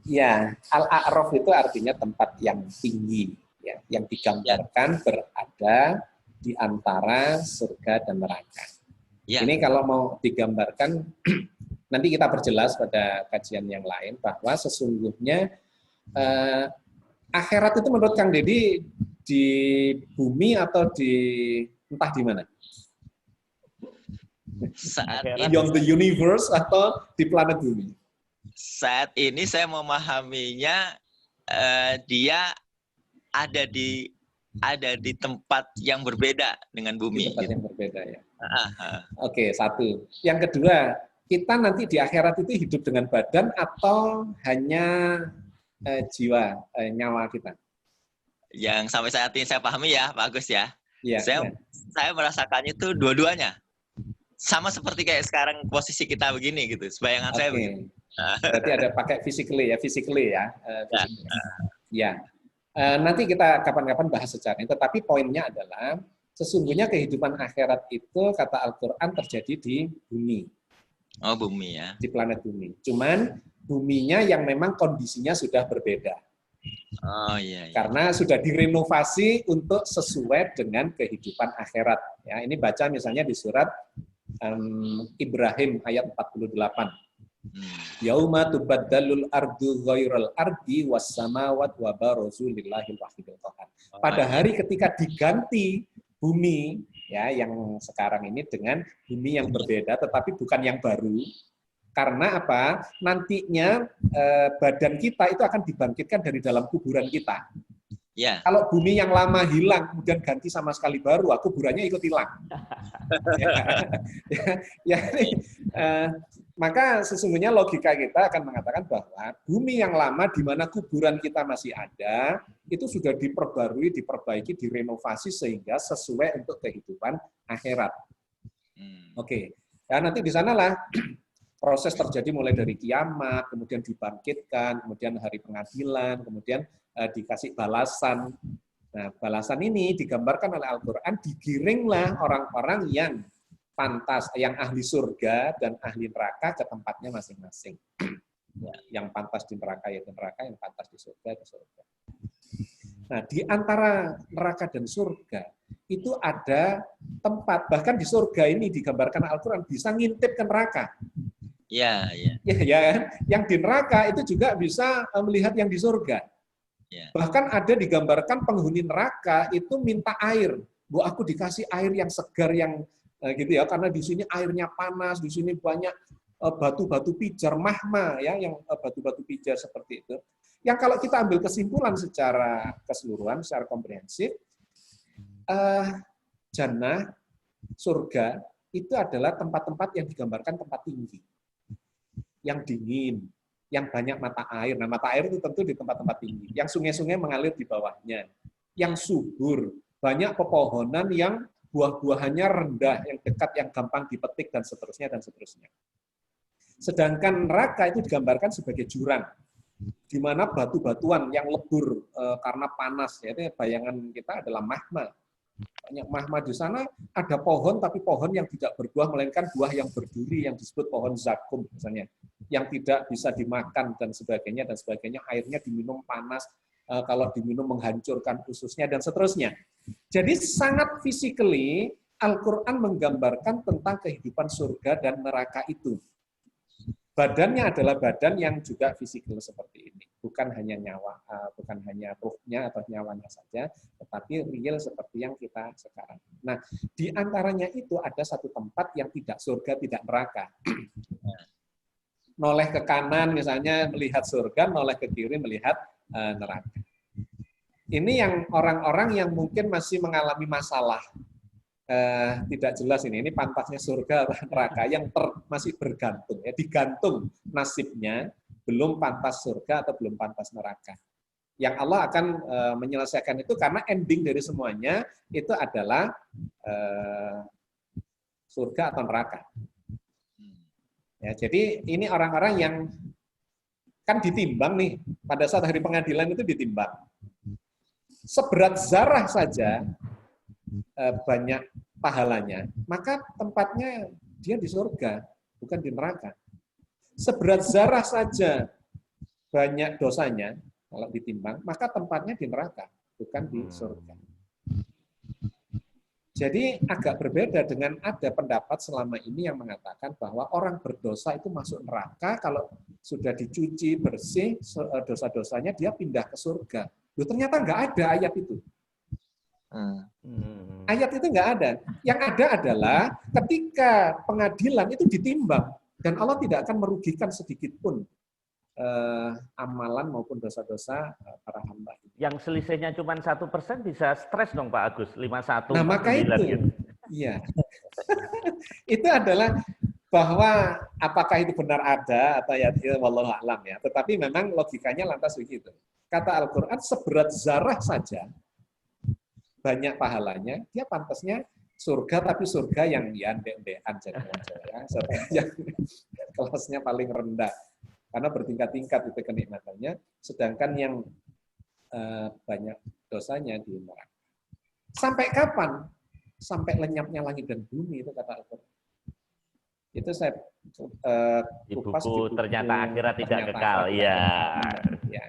Ya, Al-A'raf itu artinya tempat yang tinggi, ya, yang digambarkan berada di antara surga dan neraka. Ya. Ini kalau mau digambarkan, nanti kita perjelas pada kajian yang lain bahwa sesungguhnya akhirat itu menurut Kang Deddy di bumi atau entah di mana? Saat beyond the universe atau di planet bumi? Saat ini saya memahaminya dia ada di tempat yang berbeda dengan bumi. Di tempat yang berbeda ya. Oke, satu. Yang kedua, kita nanti di akhirat itu hidup dengan badan atau hanya jiwa, nyawa kita? Yang sampai saat ini saya pahami ya, Pak Agus ya. Ya, saya merasakannya itu dua-duanya. Sama seperti kayak sekarang posisi kita begini gitu, sebayangan saya begini. Berarti ada pakai physically ya. Ya. Nanti kita kapan-kapan bahas secara ini, tetapi poinnya adalah sesungguhnya kehidupan akhirat itu kata Al-Quran terjadi di bumi. Oh, bumi ya. Di planet bumi. Cuman buminya yang memang kondisinya sudah berbeda. Oh iya. Karena sudah direnovasi untuk sesuai dengan kehidupan akhirat. Ya, ini baca misalnya di surat Ibrahim ayat 48. Yauma tubaddalul ardu ghairal ardi was samawati wa barazu lillahil wahidil qahhar. Pada hari ketika diganti bumi ya yang sekarang ini dengan bumi yang berbeda tetapi bukan yang baru. Karena apa? Nantinya badan kita itu akan dibangkitkan dari dalam kuburan kita. Ya. Kalau bumi yang lama hilang, kemudian ganti sama sekali baru, kuburannya ikut hilang. Maka sesungguhnya logika kita akan mengatakan bahwa bumi yang lama di mana kuburan kita masih ada, itu sudah diperbarui, diperbaiki, direnovasi sehingga sesuai untuk kehidupan akhirat. Oke. Ya, nanti di sanalah proses terjadi mulai dari kiamat, kemudian dibangkitkan, kemudian hari pengadilan, kemudian dikasih balasan. Nah, balasan ini digambarkan oleh Al-Quran, digiringlah orang-orang yang pantas, yang ahli surga dan ahli neraka ke tempatnya masing-masing. Yang pantas di neraka yaitu neraka, yang pantas di surga itu surga. Nah, di antara neraka dan surga itu ada tempat, bahkan di surga ini digambarkan Al-Quran bisa ngintip ke neraka. Ya, ya. Ya kan? Yang di neraka itu juga bisa melihat yang di surga. Ya. Bahkan ada digambarkan penghuni neraka itu minta air. Bu, aku dikasih air yang segar yang gitu ya, karena di sini airnya panas, di sini banyak batu-batu pijar, mahma ya, yang batu-batu pijar seperti itu. Yang kalau kita ambil kesimpulan secara keseluruhan, secara komprehensif, jannah, surga itu adalah tempat-tempat yang digambarkan tempat tinggi, yang dingin, yang banyak mata air. Nah, mata air itu tentu di tempat-tempat tinggi. Yang sungai-sungai mengalir di bawahnya. Yang subur, banyak pepohonan yang buah-buahannya rendah, yang dekat, yang gampang dipetik, dan seterusnya, dan seterusnya. Sedangkan neraka itu digambarkan sebagai jurang, di mana batu-batuan yang lebur karena panas. Yaitu bayangan kita adalah mahma. Banyak mahma di sana, ada pohon, tapi pohon yang tidak berbuah, melainkan buah yang berduri, yang disebut pohon zakum, misalnya, yang tidak bisa dimakan, dan sebagainya, airnya diminum panas, kalau diminum menghancurkan ususnya, dan seterusnya. Jadi sangat physically, Al-Quran menggambarkan tentang kehidupan surga dan neraka itu. Badannya adalah badan yang juga fisikal seperti ini. bukan hanya nyawa, bukan hanya ruhnya atau nyawanya saja, tetapi real seperti yang kita sekarang. Nah, di antaranya itu ada satu tempat yang tidak surga, tidak neraka. Noleh ke kanan misalnya melihat surga, noleh ke kiri melihat neraka. Ini yang orang-orang yang mungkin masih mengalami masalah tidak jelas ini pantasnya surga atau neraka yang masih bergantung, ya, digantung nasibnya, belum pantas surga atau belum pantas neraka. Yang Allah akan menyelesaikan itu karena ending dari semuanya itu adalah surga atau neraka. Ya, jadi ini orang-orang yang kan ditimbang nih, pada saat hari pengadilan itu ditimbang. Seberat zarah saja banyak pahalanya, maka tempatnya dia di surga, bukan di neraka. Seberat zarah saja banyak dosanya, kalau ditimbang, maka tempatnya di neraka, bukan di surga. Jadi agak berbeda dengan ada pendapat selama ini yang mengatakan bahwa orang berdosa itu masuk neraka, kalau sudah dicuci bersih dosa-dosanya dia pindah ke surga. Loh, ternyata nggak ada ayat itu. Ayat itu nggak ada. Yang ada adalah ketika pengadilan itu ditimbang dan Allah tidak akan merugikan sedikit pun amalan maupun dosa-dosa para hamba. Yang selisihnya cuma 1% bisa stres dong Pak Agus, 51. Nah maka itu, gitu. Iya, itu adalah bahwa apakah itu benar ada atau ya wallahu a'lam ya. Tetapi memang logikanya lantas begitu. Kata Al-Quran seberat zarah saja banyak pahalanya, dia pantasnya surga, tapi surga yang diandek-andekan ya, surga yang kelasnya paling rendah. Karena bertingkat-tingkat itu kenikmatannya, sedangkan yang banyak dosanya di neraka. Sampai kapan? Sampai lenyapnya langit dan bumi, itu kata Al-Quran. Itu saya di buku ternyata akhirat tidak kekal. Iya. Ya.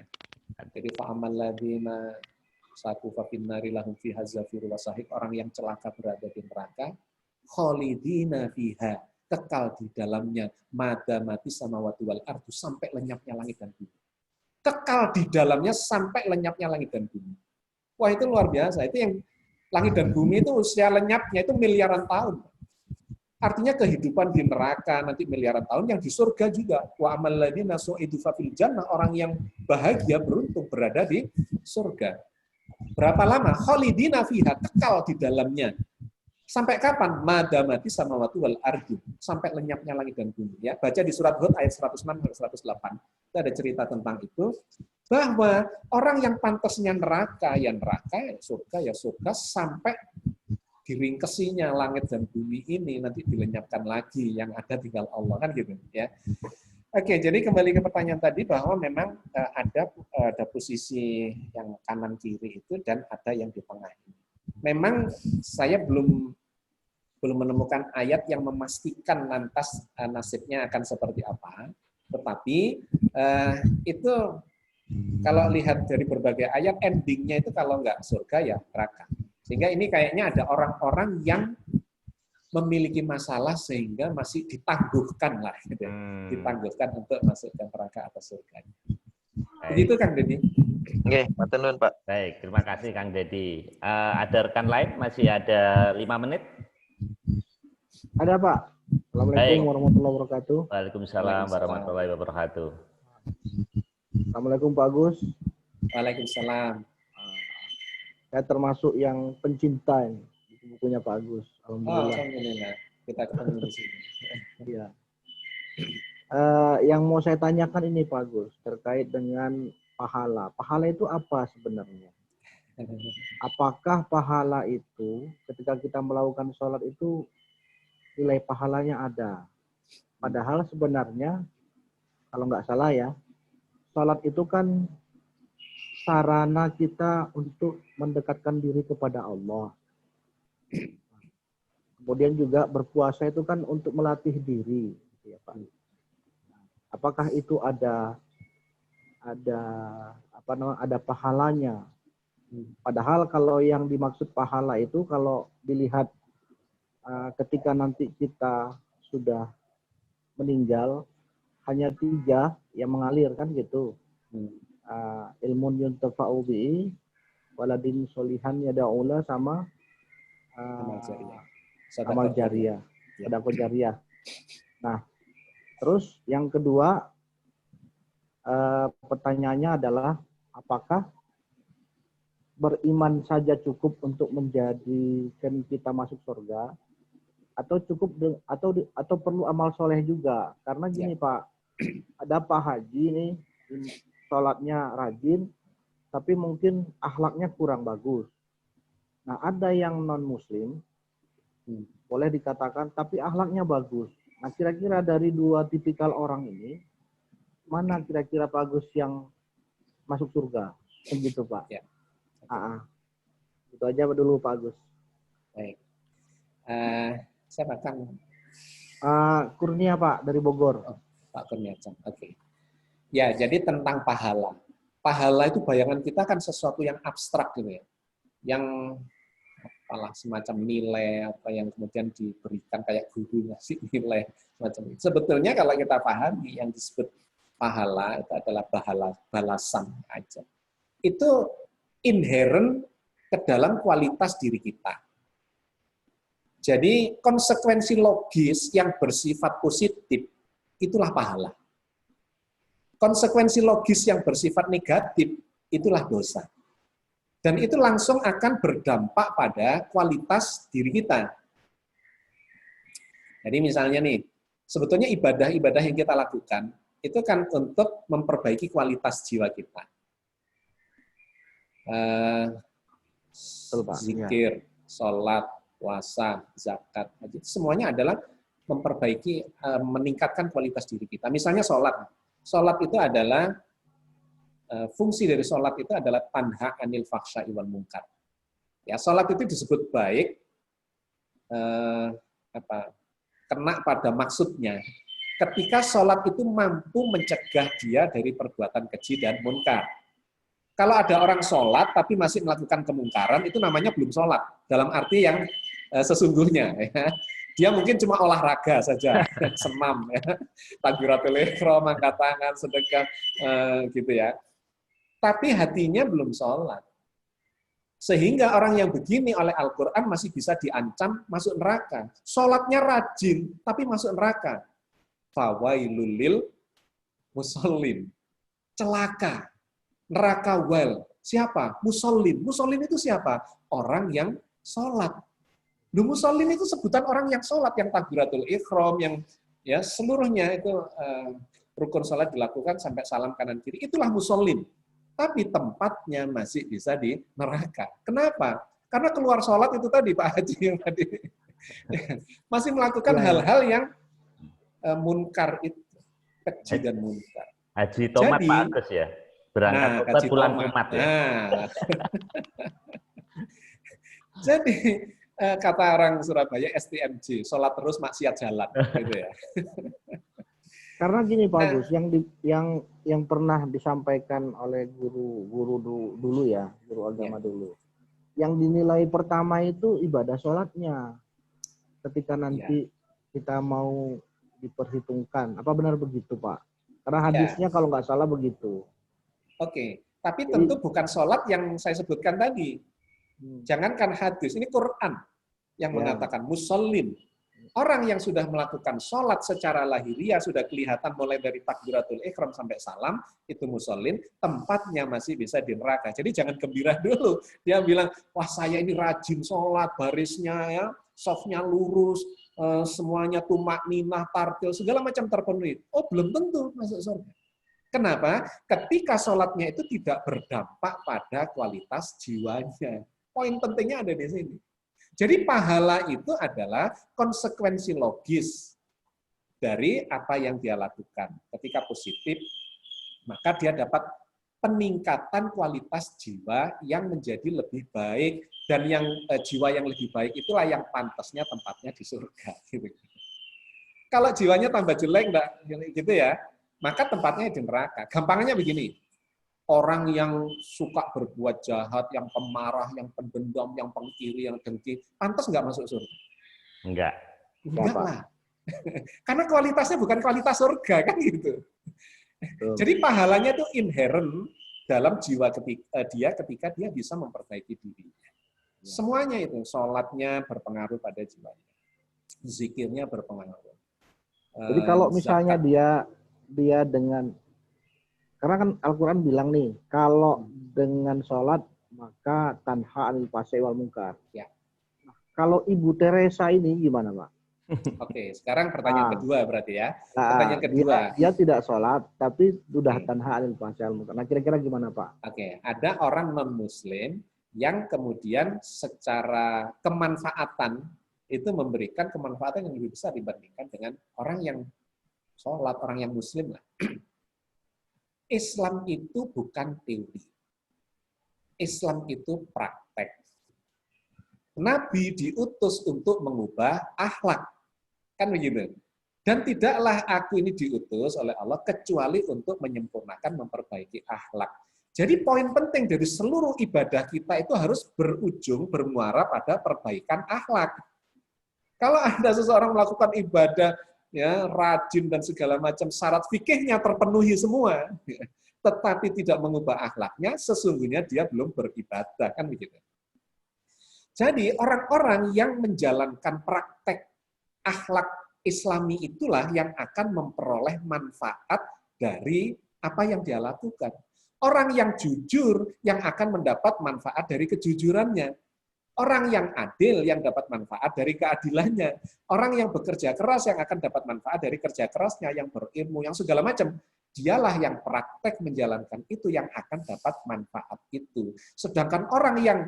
Jadi fa'amal ladina satu fafinnari lahum fiha zafir wa sahik, orang yang celaka berada di neraka, khalidina fiha, kekal di dalamnya, madamati samawati wal ardu, sampai lenyapnya langit dan bumi. Kekal di dalamnya sampai lenyapnya langit dan bumi. Wah, itu luar biasa. Itu yang langit dan bumi itu usia lenyapnya itu miliaran tahun. Artinya kehidupan di neraka nanti miliaran tahun, yang di surga juga. Wa amal ladina su'idu fafil jannah, orang yang bahagia beruntung berada di surga. Berapa lama? Khalidina fiha, kekal di dalamnya. Sampai kapan? Madamati samawati wal ardu, sampai lenyapnya langit dan bumi. Ya, baca di surat Hud ayat 106 sampai 108. Itu ada cerita tentang itu, bahwa orang yang pantasnya neraka, ya neraka, ya surga, sampai diringkesinya langit dan bumi ini nanti dilenyapkan lagi, yang ada tinggal Allah, kan gitu ya. Oke, jadi kembali ke pertanyaan tadi bahwa memang ada posisi yang kanan kiri itu dan ada yang di tengah ini. Memang saya belum menemukan ayat yang memastikan lantas nasibnya akan seperti apa, tetapi itu kalau lihat dari berbagai ayat, endingnya itu kalau nggak surga ya neraka. Sehingga ini kayaknya ada orang-orang yang memiliki masalah sehingga masih ditangguhkan lah, gitu. Ditangguhkan untuk masuk ke neraka atau surga. Begitu Kang Deddy. Oke, matur nuwun Pak. Baik, terima kasih Kang Deddy. Ada rekan lain, masih ada 5 menit? Ada Pak. Assalamualaikum warahmatullahi wabarakatuh. Waalaikumsalam warahmatullahi wabarakatuh. Assalamualaikum Pak Agus. Waalaikumsalam. Saya termasuk yang pencinta ini, bukunya Pak Agus. Alhamdulillah. Alhamdulillah. Kita ketemu di sini. Iya. Yang mau saya tanyakan ini Pak Agus, terkait dengan pahala. Pahala itu apa sebenarnya? Apakah pahala itu ketika kita melakukan sholat itu nilai pahalanya ada? Padahal sebenarnya kalau nggak salah ya, sholat itu kan sarana kita untuk mendekatkan diri kepada Allah. Kemudian juga berpuasa itu kan untuk melatih diri, ya Pak. Apakah itu ada pahalanya? Padahal kalau yang dimaksud pahala itu kalau dilihat ketika nanti kita sudah meninggal hanya 3 yang mengalir kan gitu. ilmun yuntafa'u bihi, waladin solihan yada'ula, sama Amal jariah. amal Sedekah jariah, Ya. sedekah jariah. Nah, terus yang kedua, pertanyaannya adalah apakah beriman saja cukup untuk menjadikan kita masuk surga, atau atau perlu amal soleh juga? Karena gini Pak, ada Pak Haji nih, sholatnya rajin, tapi mungkin akhlaknya kurang bagus. Nah, ada yang non Muslim, boleh dikatakan, tapi akhlaknya bagus. Nah, kira-kira dari dua tipikal orang ini, mana kira-kira Pak Agus yang masuk surga? Begitu Pak. Ya. Itu aja dulu Pak Agus. Baik. Siapa Kang? Kurnia Pak, dari Bogor. Oh, Pak Kurniawan. Oke. Ya, jadi tentang pahala. Pahala itu bayangan kita kan sesuatu yang abstrak gitu ya. Yang apalah semacam nilai apa yang kemudian diberikan kayak guru ngasih nilai semacam itu. Sebetulnya kalau kita pahami yang disebut pahala itu adalah balasan aja. Itu inherent ke dalam kualitas diri kita. Jadi konsekuensi logis yang bersifat positif itulah pahala. Konsekuensi logis yang bersifat negatif itulah dosa. Dan itu langsung akan berdampak pada kualitas diri kita. Jadi misalnya nih, sebetulnya ibadah-ibadah yang kita lakukan itu kan untuk memperbaiki kualitas jiwa kita. Zikir, sholat, puasa, zakat, itu semuanya adalah memperbaiki, meningkatkan kualitas diri kita. Misalnya sholat. Sholat itu adalah fungsi dari sholat itu adalah tanha anil fakhsya'i wal munkar. Ya, sholat itu disebut baik kena pada maksudnya. Ketika sholat itu mampu mencegah dia dari perbuatan keji dan munkar. Kalau ada orang sholat tapi masih melakukan kemungkaran, itu namanya belum sholat. Dalam arti yang sesungguhnya. Ya. Dia mungkin cuma olahraga saja, senam, ya. Takbiratul ihram, angkat tangan, sedekah, gitu ya. Tapi hatinya belum sholat. Sehingga orang yang begini oleh Al-Quran masih bisa diancam masuk neraka. Sholatnya rajin, tapi masuk neraka. Fawailul lil musallin. Celaka. Neraka well. Siapa? Musallin. Musallin itu siapa? Orang yang sholat. Musallin itu sebutan orang yang sholat, yang takbiratul ihram, yang ya seluruhnya itu rukun sholat dilakukan sampai salam kanan kiri. Itulah musallin. Tapi tempatnya masih bisa di neraka. Kenapa? Karena keluar sholat itu tadi Pak Haji yang tadi masih melakukan hal-hal yang munkar itu, keji dan munkar. Haji Tomat Pak Agus ya, berangkat pulang Jumat ya. Jadi kata orang Surabaya STMJ, sholat terus maksiat jalan, gitu ya. Karena gini Pak Agus, yang pernah disampaikan oleh guru dulu ya, guru agama dulu. Yang dinilai pertama itu ibadah sholatnya. Ketika nanti kita mau diperhitungkan, apa benar begitu Pak? Karena hadisnya kalau nggak salah begitu. Oke, tapi tentu bukan sholat yang saya sebutkan tadi. Jangankan hadis, ini Quran yang mengatakan musallin. Orang yang sudah melakukan sholat secara lahiriah, sudah kelihatan mulai dari takbiratul ihram sampai salam, itu musallin, tempatnya masih bisa di neraka. Jadi jangan gembira dulu. Dia bilang, wah saya ini rajin sholat, barisnya ya, softnya lurus, semuanya tumak ninah, tartil, segala macam terpenuhi. Oh belum tentu masuk surga. Kenapa? Ketika sholatnya itu tidak berdampak pada kualitas jiwanya. Poin pentingnya ada di sini. Jadi pahala itu adalah konsekuensi logis dari apa yang dia lakukan. Ketika positif, maka dia dapat peningkatan kualitas jiwa yang menjadi lebih baik. Dan yang jiwa yang lebih baik itulah yang pantasnya tempatnya di surga. Gitu. Kalau jiwanya tambah jelek, enggak, gitu ya, maka tempatnya di neraka. Gampangnya begini. Orang yang suka berbuat jahat, yang pemarah, yang pendendam, yang pengkiri, yang dengki, pantas nggak masuk surga? Enggak. Enggak lah. Karena kualitasnya bukan kualitas surga, kan gitu. Jadi pahalanya itu inherent dalam jiwa ketika dia bisa memperbaiki dirinya. Semuanya itu, sholatnya berpengaruh pada jiwanya, zikirnya berpengaruh. Jadi kalau misalnya Zakat. dia dengan, karena kan Al-Quran bilang nih, kalau dengan sholat maka tanha anil fahsya'i wal munkar. Ya. Nah, kalau Ibu Teresa ini gimana, Pak? Oke, sekarang pertanyaan kedua berarti ya. Nah, Pertanyaan kedua. dia tidak sholat, tapi sudah tanha anil fahsya'i wal munkar. Nah, kira-kira gimana, Pak? Oke, ada orang non-Muslim yang kemudian secara kemanfaatan itu memberikan kemanfaatan yang lebih besar dibandingkan dengan orang yang sholat, orang yang Muslim lah. Islam itu bukan teori. Islam itu praktek. Nabi diutus untuk mengubah akhlak. Kan begitu. Dan tidaklah aku ini diutus oleh Allah kecuali untuk menyempurnakan, memperbaiki akhlak. Jadi poin penting dari seluruh ibadah kita itu harus bermuara pada perbaikan akhlak. Kalau ada seseorang melakukan ibadah, ya rajin dan segala macam syarat fikihnya terpenuhi semua, tetapi tidak mengubah akhlaknya, sesungguhnya dia belum beribadah, kan begitu. Jadi orang-orang yang menjalankan praktek akhlak Islami itulah yang akan memperoleh manfaat dari apa yang dia lakukan. Orang yang jujur yang akan mendapat manfaat dari kejujurannya. Orang yang adil yang dapat manfaat dari keadilannya. Orang yang bekerja keras yang akan dapat manfaat dari kerja kerasnya, yang berilmu, yang segala macam. Dialah yang praktek menjalankan itu yang akan dapat manfaat itu. Sedangkan orang yang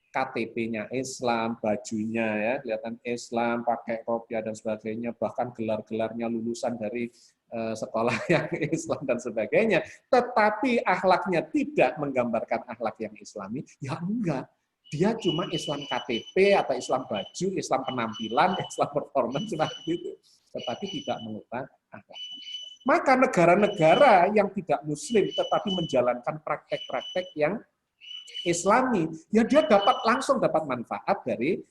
KTP-nya Islam, bajunya ya kelihatan Islam, pakai kopiah dan sebagainya, bahkan gelar-gelarnya lulusan dari sekolah yang Islam dan sebagainya, tetapi akhlaknya tidak menggambarkan akhlak yang Islami, ya enggak. Dia cuma Islam KTP atau Islam baju, Islam penampilan, Islam performance seperti itu, tetapi tidak mengubah akhlak. Maka negara-negara yang tidak Muslim tetapi menjalankan praktek-praktek yang Islami, ya dia langsung dapat manfaat dari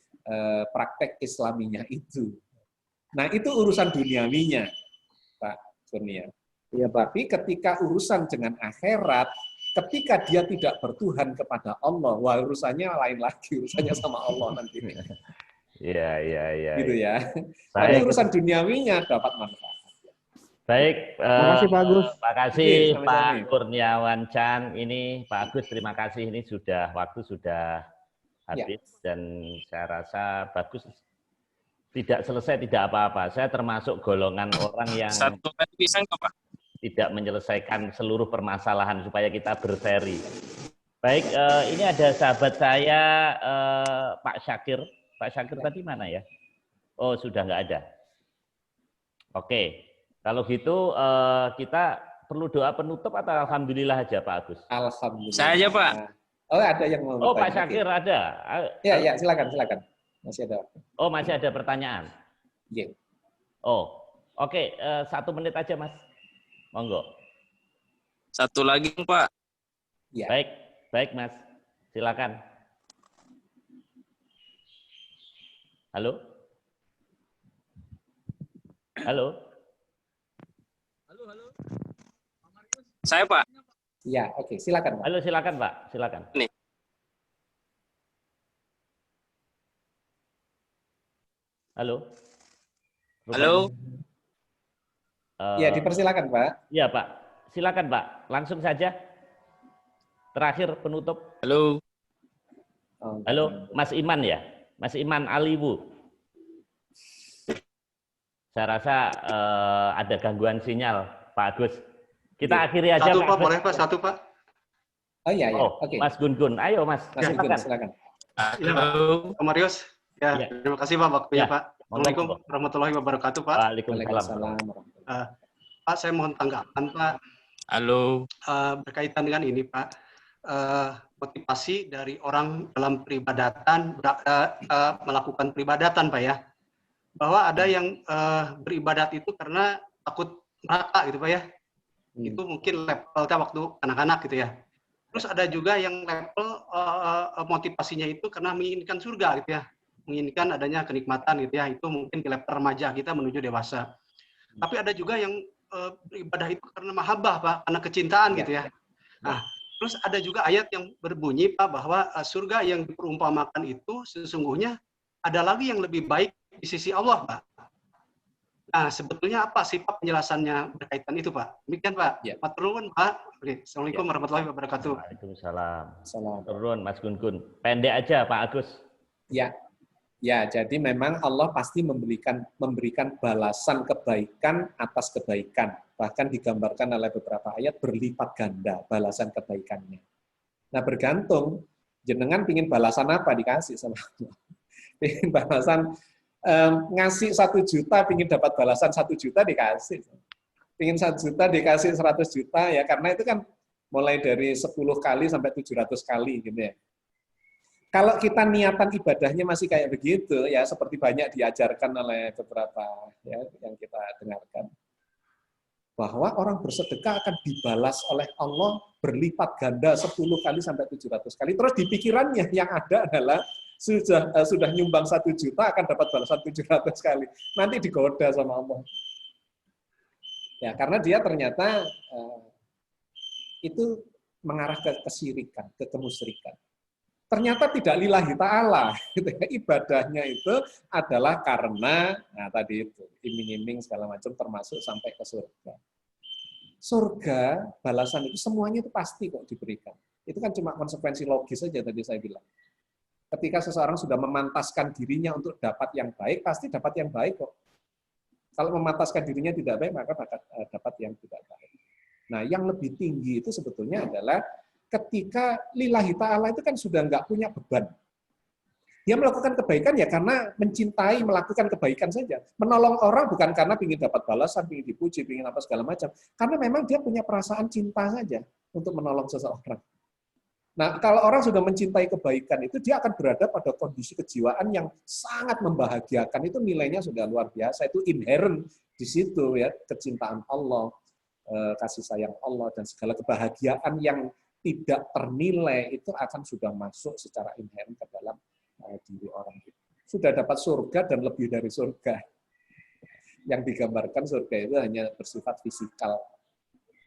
praktek Islaminya itu. Nah itu urusan duniawinya, Pak Kurnia. Iya, Pak. Tapi ketika urusan dengan akhirat, ketika dia tidak bertuhan kepada Allah, wah urusannya lain lagi, urusannya sama Allah nanti. Iya. Gitu ya. Tapi urusan duniawinya dapat manfaat. Baik, terima kasih Pak Agus. Terima kasih Pak Kurniawan Chan. Ini Pak Agus, terima kasih. Ini waktu sudah habis dan saya rasa bagus. Tidak selesai, tidak apa-apa. Saya termasuk golongan orang yang tidak menyelesaikan seluruh permasalahan supaya kita berseri. Baik, ini ada sahabat saya Pak Syakir. Pak Syakir tadi mana ya? Oh, sudah nggak ada. Oke. Kalau gitu kita perlu doa penutup atau alhamdulillah aja Pak Agus? Alhamdulillah. Saya aja Pak. Oh ada yang mau bertanya. Oh Pak Syakir ada. Ya silakan. Masih ada. Oh masih ada pertanyaan. Iya. Oh oke, 1 menit aja Mas. Monggo. 1 lagi Pak. Ya. Baik Mas. Silakan. Halo. Saya Pak. Ya, oke, silakan Pak. Halo, silakan Pak, silakan. Nih. Halo. Ya, dipersilakan Pak. Iya Pak, silakan Pak, langsung saja. Terakhir penutup. Halo. Halo, Mas Iman ya, Mas Iman Aliwu. Saya rasa ada gangguan sinyal, Pak Agus. Kita akhiri aja satu, Pak. Pak, boleh Pak, 1 Pak. Oh iya, oke. Mas Gun-Gun, ayo Mas. Mas Gun-Gun, silakan. Halo, Pak Marius. Ya, terima kasih Pak waktunya Pak. Assalamualaikum warahmatullahi wabarakatuh Pak. Waalaikumsalam. Pak, saya mohon tanggapan Pak. Halo. Berkaitan dengan ini Pak, motivasi dari orang dalam peribadatan, melakukan peribadatan Pak ya. Bahwa ada yang beribadat itu karena takut neraka gitu Pak ya. Itu mungkin levelnya waktu anak-anak gitu ya. Terus ada juga yang level motivasinya itu karena menginginkan surga gitu ya. Menginginkan adanya kenikmatan gitu ya. Itu mungkin di level remaja kita menuju dewasa. Tapi ada juga yang beribadah itu karena mahabbah Pak, karena kecintaan gitu ya. Nah, Terus ada juga ayat yang berbunyi Pak bahwa surga yang diperumpamakan itu sesungguhnya ada lagi yang lebih baik di sisi Allah Pak. Nah, sebetulnya apa sifat penjelasannya berkaitan itu Pak? Demikian Pak. Ya. Matur nuwun Pak. Assalamualaikum Ya. warahmatullahi wabarakatuh. Waalaikumsalam. Salam. Turun Mas Gun-Gun. Pendek aja Pak Agus. Ya, ya. Jadi memang Allah pasti memberikan balasan kebaikan atas kebaikan. Bahkan digambarkan oleh beberapa ayat berlipat ganda balasan kebaikannya. Nah, bergantung jenengan pingin balasan apa dikasih sama Allah. Pingin balasan ngasih 1 juta, pingin dapat balasan 1 juta dikasih. Pingin 1 juta dikasih 100 juta ya, karena itu kan mulai dari 10 kali sampai 700 kali gitu ya. Kalau kita niatan ibadahnya masih kayak begitu ya, seperti banyak diajarkan oleh beberapa ya yang kita dengarkan, bahwa orang bersedekah akan dibalas oleh Allah berlipat ganda 10 kali sampai 700 kali. Terus di pikirannya yang ada adalah sudah nyumbang 1 juta akan dapat balasan 700 kali. Nanti digoda sama Allah. Ya, karena dia ternyata itu mengarah ke kesyirikan, ke kemusyrikan. Ternyata tidak lillahi ta'ala. Gitu ya. Ibadahnya itu adalah karena, nah tadi itu, iming-iming segala macam termasuk sampai ke surga. Surga, balasan itu semuanya itu pasti kok diberikan. Itu kan cuma konsekuensi logis saja tadi saya bilang. Ketika seseorang sudah memantaskan dirinya untuk dapat yang baik, pasti dapat yang baik kok. Kalau memantaskan dirinya tidak baik, maka dapat yang tidak baik. Nah, yang lebih tinggi itu sebetulnya adalah ketika lillahi ta'ala itu kan sudah nggak punya beban. Dia melakukan kebaikan ya karena mencintai, melakukan kebaikan saja. Menolong orang bukan karena ingin dapat balasan, ingin dipuji, ingin apa segala macam. Karena memang dia punya perasaan cinta saja untuk menolong seseorang. Nah, kalau orang sudah mencintai kebaikan itu, dia akan berada pada kondisi kejiwaan yang sangat membahagiakan. Itu nilainya sudah luar biasa. Itu inherent di situ ya, kecintaan Allah, kasih sayang Allah, dan segala kebahagiaan yang tidak ternilai itu akan sudah masuk secara inherent ke dalam diri orang itu. Sudah dapat surga dan lebih dari surga. Yang digambarkan surga itu hanya bersifat fisikal.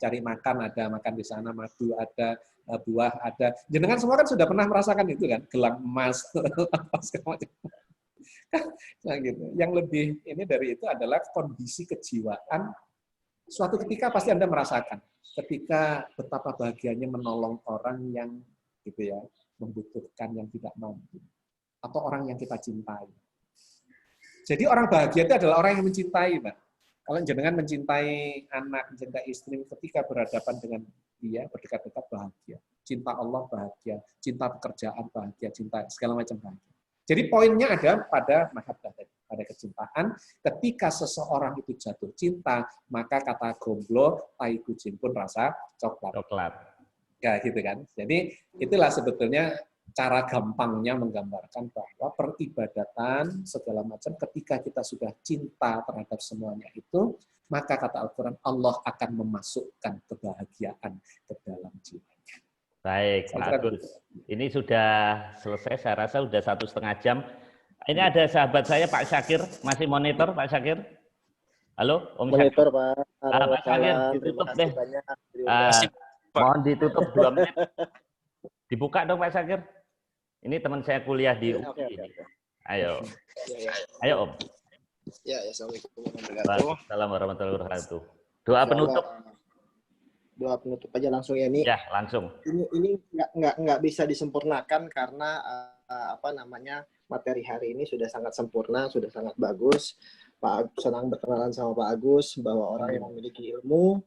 Cari makan ada, makan di sana, madu ada, buah ada. Jenengan semua kan sudah pernah merasakan itu kan, gelang emas, apa segala macam. Nah gitu. Yang lebih ini dari itu adalah kondisi kejiwaan. Suatu ketika pasti Anda merasakan, ketika betapa bahagianya menolong orang yang gitu ya, membutuhkan, yang tidak mampu, atau orang yang kita cintai. Jadi orang bahagia itu adalah orang yang mencintai, Pak. Kalau jenengan mencintai anak, mencintai istri, ketika berhadapan dengan dia, berdekat-dekat bahagia. Cinta Allah bahagia, cinta pekerjaan bahagia, cinta segala macam bahagia. Jadi poinnya ada pada mahabbah, pada kecintaan. Ketika seseorang itu jatuh cinta, maka kata gomblo, tai kucing pun rasa coklat. Coklat. Ya gitu kan. Jadi itulah sebetulnya cara gampangnya menggambarkan bahwa peribadatan segala macam ketika kita sudah cinta terhadap semuanya itu, maka kata Al-Quran Allah akan memasukkan kebahagiaan ke dalam jiwanya. Baik, Pak Agus. Ini sudah selesai, saya rasa sudah 1,5 jam. Ini ada sahabat saya Pak Syakir, masih monitor Pak Syakir? Halo, Om Monitor Syakir. Pak. Pak Syakir, ditutup deh. Mohon ditutup 2 menit. Dibuka dong Pak Syakir. Ini teman saya kuliah di UI. Oke. Ayo. Ya. Ayo Om. Ya, assalamualaikum warahmatullahi wabarakatuh. Assalamualaikum warahmatullahi wabarakatuh. Doa penutup. Doa penutup aja langsung ya nih. Ya, langsung. Ini nggak bisa disempurnakan karena materi hari ini sudah sangat sempurna, sudah sangat bagus. Pak Agus, senang berkenalan sama Pak Agus bahwa orang yang memiliki ilmu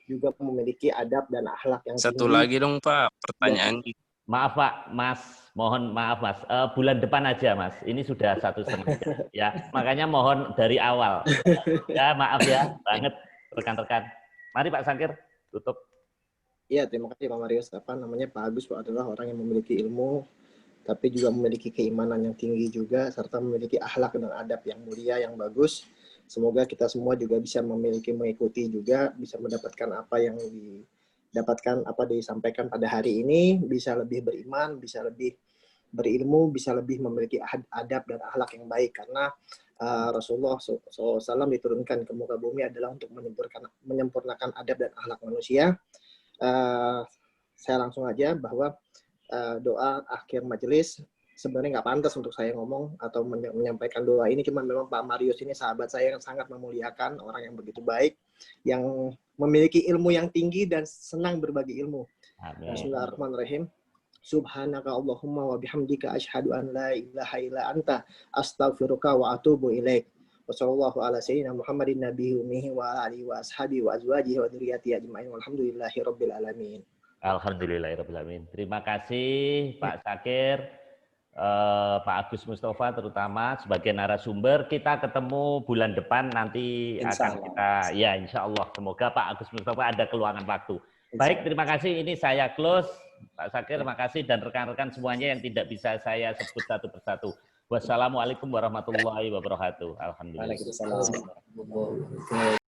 juga memiliki adab dan akhlak yang Satu tinggi. lagi dong Pak, pertanyaan. Maaf Pak, Mas, mohon maaf Mas. Bulan depan aja Mas. Ini sudah 1,5 jam. Ya, makanya mohon dari awal. Ya, maaf ya, banget rekan-rekan. Mari Pak Syakir, tutup. Iya, terima kasih Pak Marius. Pak Agus adalah orang yang memiliki ilmu, tapi juga memiliki keimanan yang tinggi juga, serta memiliki akhlak dan adab yang mulia, yang bagus. Semoga kita semua juga bisa mengikuti juga, bisa mendapatkan apa yang didapatkan, apa disampaikan pada hari ini, bisa lebih beriman, bisa lebih berilmu, bisa lebih memiliki adab dan akhlak yang baik. Karena Rasulullah SAW diturunkan ke muka bumi adalah untuk menyempurnakan adab dan akhlak manusia. saya langsung aja bahwa doa akhir majelis sebenarnya nggak pantas untuk saya ngomong atau menyampaikan doa ini, cuma memang Pak Marius ini sahabat saya yang sangat memuliakan, orang yang begitu baik, yang memiliki ilmu yang tinggi dan senang berbagi ilmu. Bismillahirrahmanirrahim. Subhanaka Allahumma wa bihamdika asyhadu an la ilaha illa anta astaghfiruka wa atubu ilaik. Wassallallahu ala sayyidina Muhammadin nabiyyi ummihi wa alihi wa ashabihi wa azwajihi wa dzurriyyatihi ajma'in walhamdulillahi rabbil alamin. Alhamdulillahirabbil alamin. Terima kasih Pak Syakir, Pak Agus Mustafa terutama sebagai narasumber. Kita ketemu bulan depan nanti akan kita ya insya Allah. Semoga Pak Agus Mustafa ada keluangan waktu. Baik, terima kasih. Ini saya close. Pak Syakir, terima kasih dan rekan-rekan semuanya yang tidak bisa saya sebut satu persatu. Wassalamualaikum warahmatullahi wabarakatuh. Alhamdulillah. Waalaikumsalam.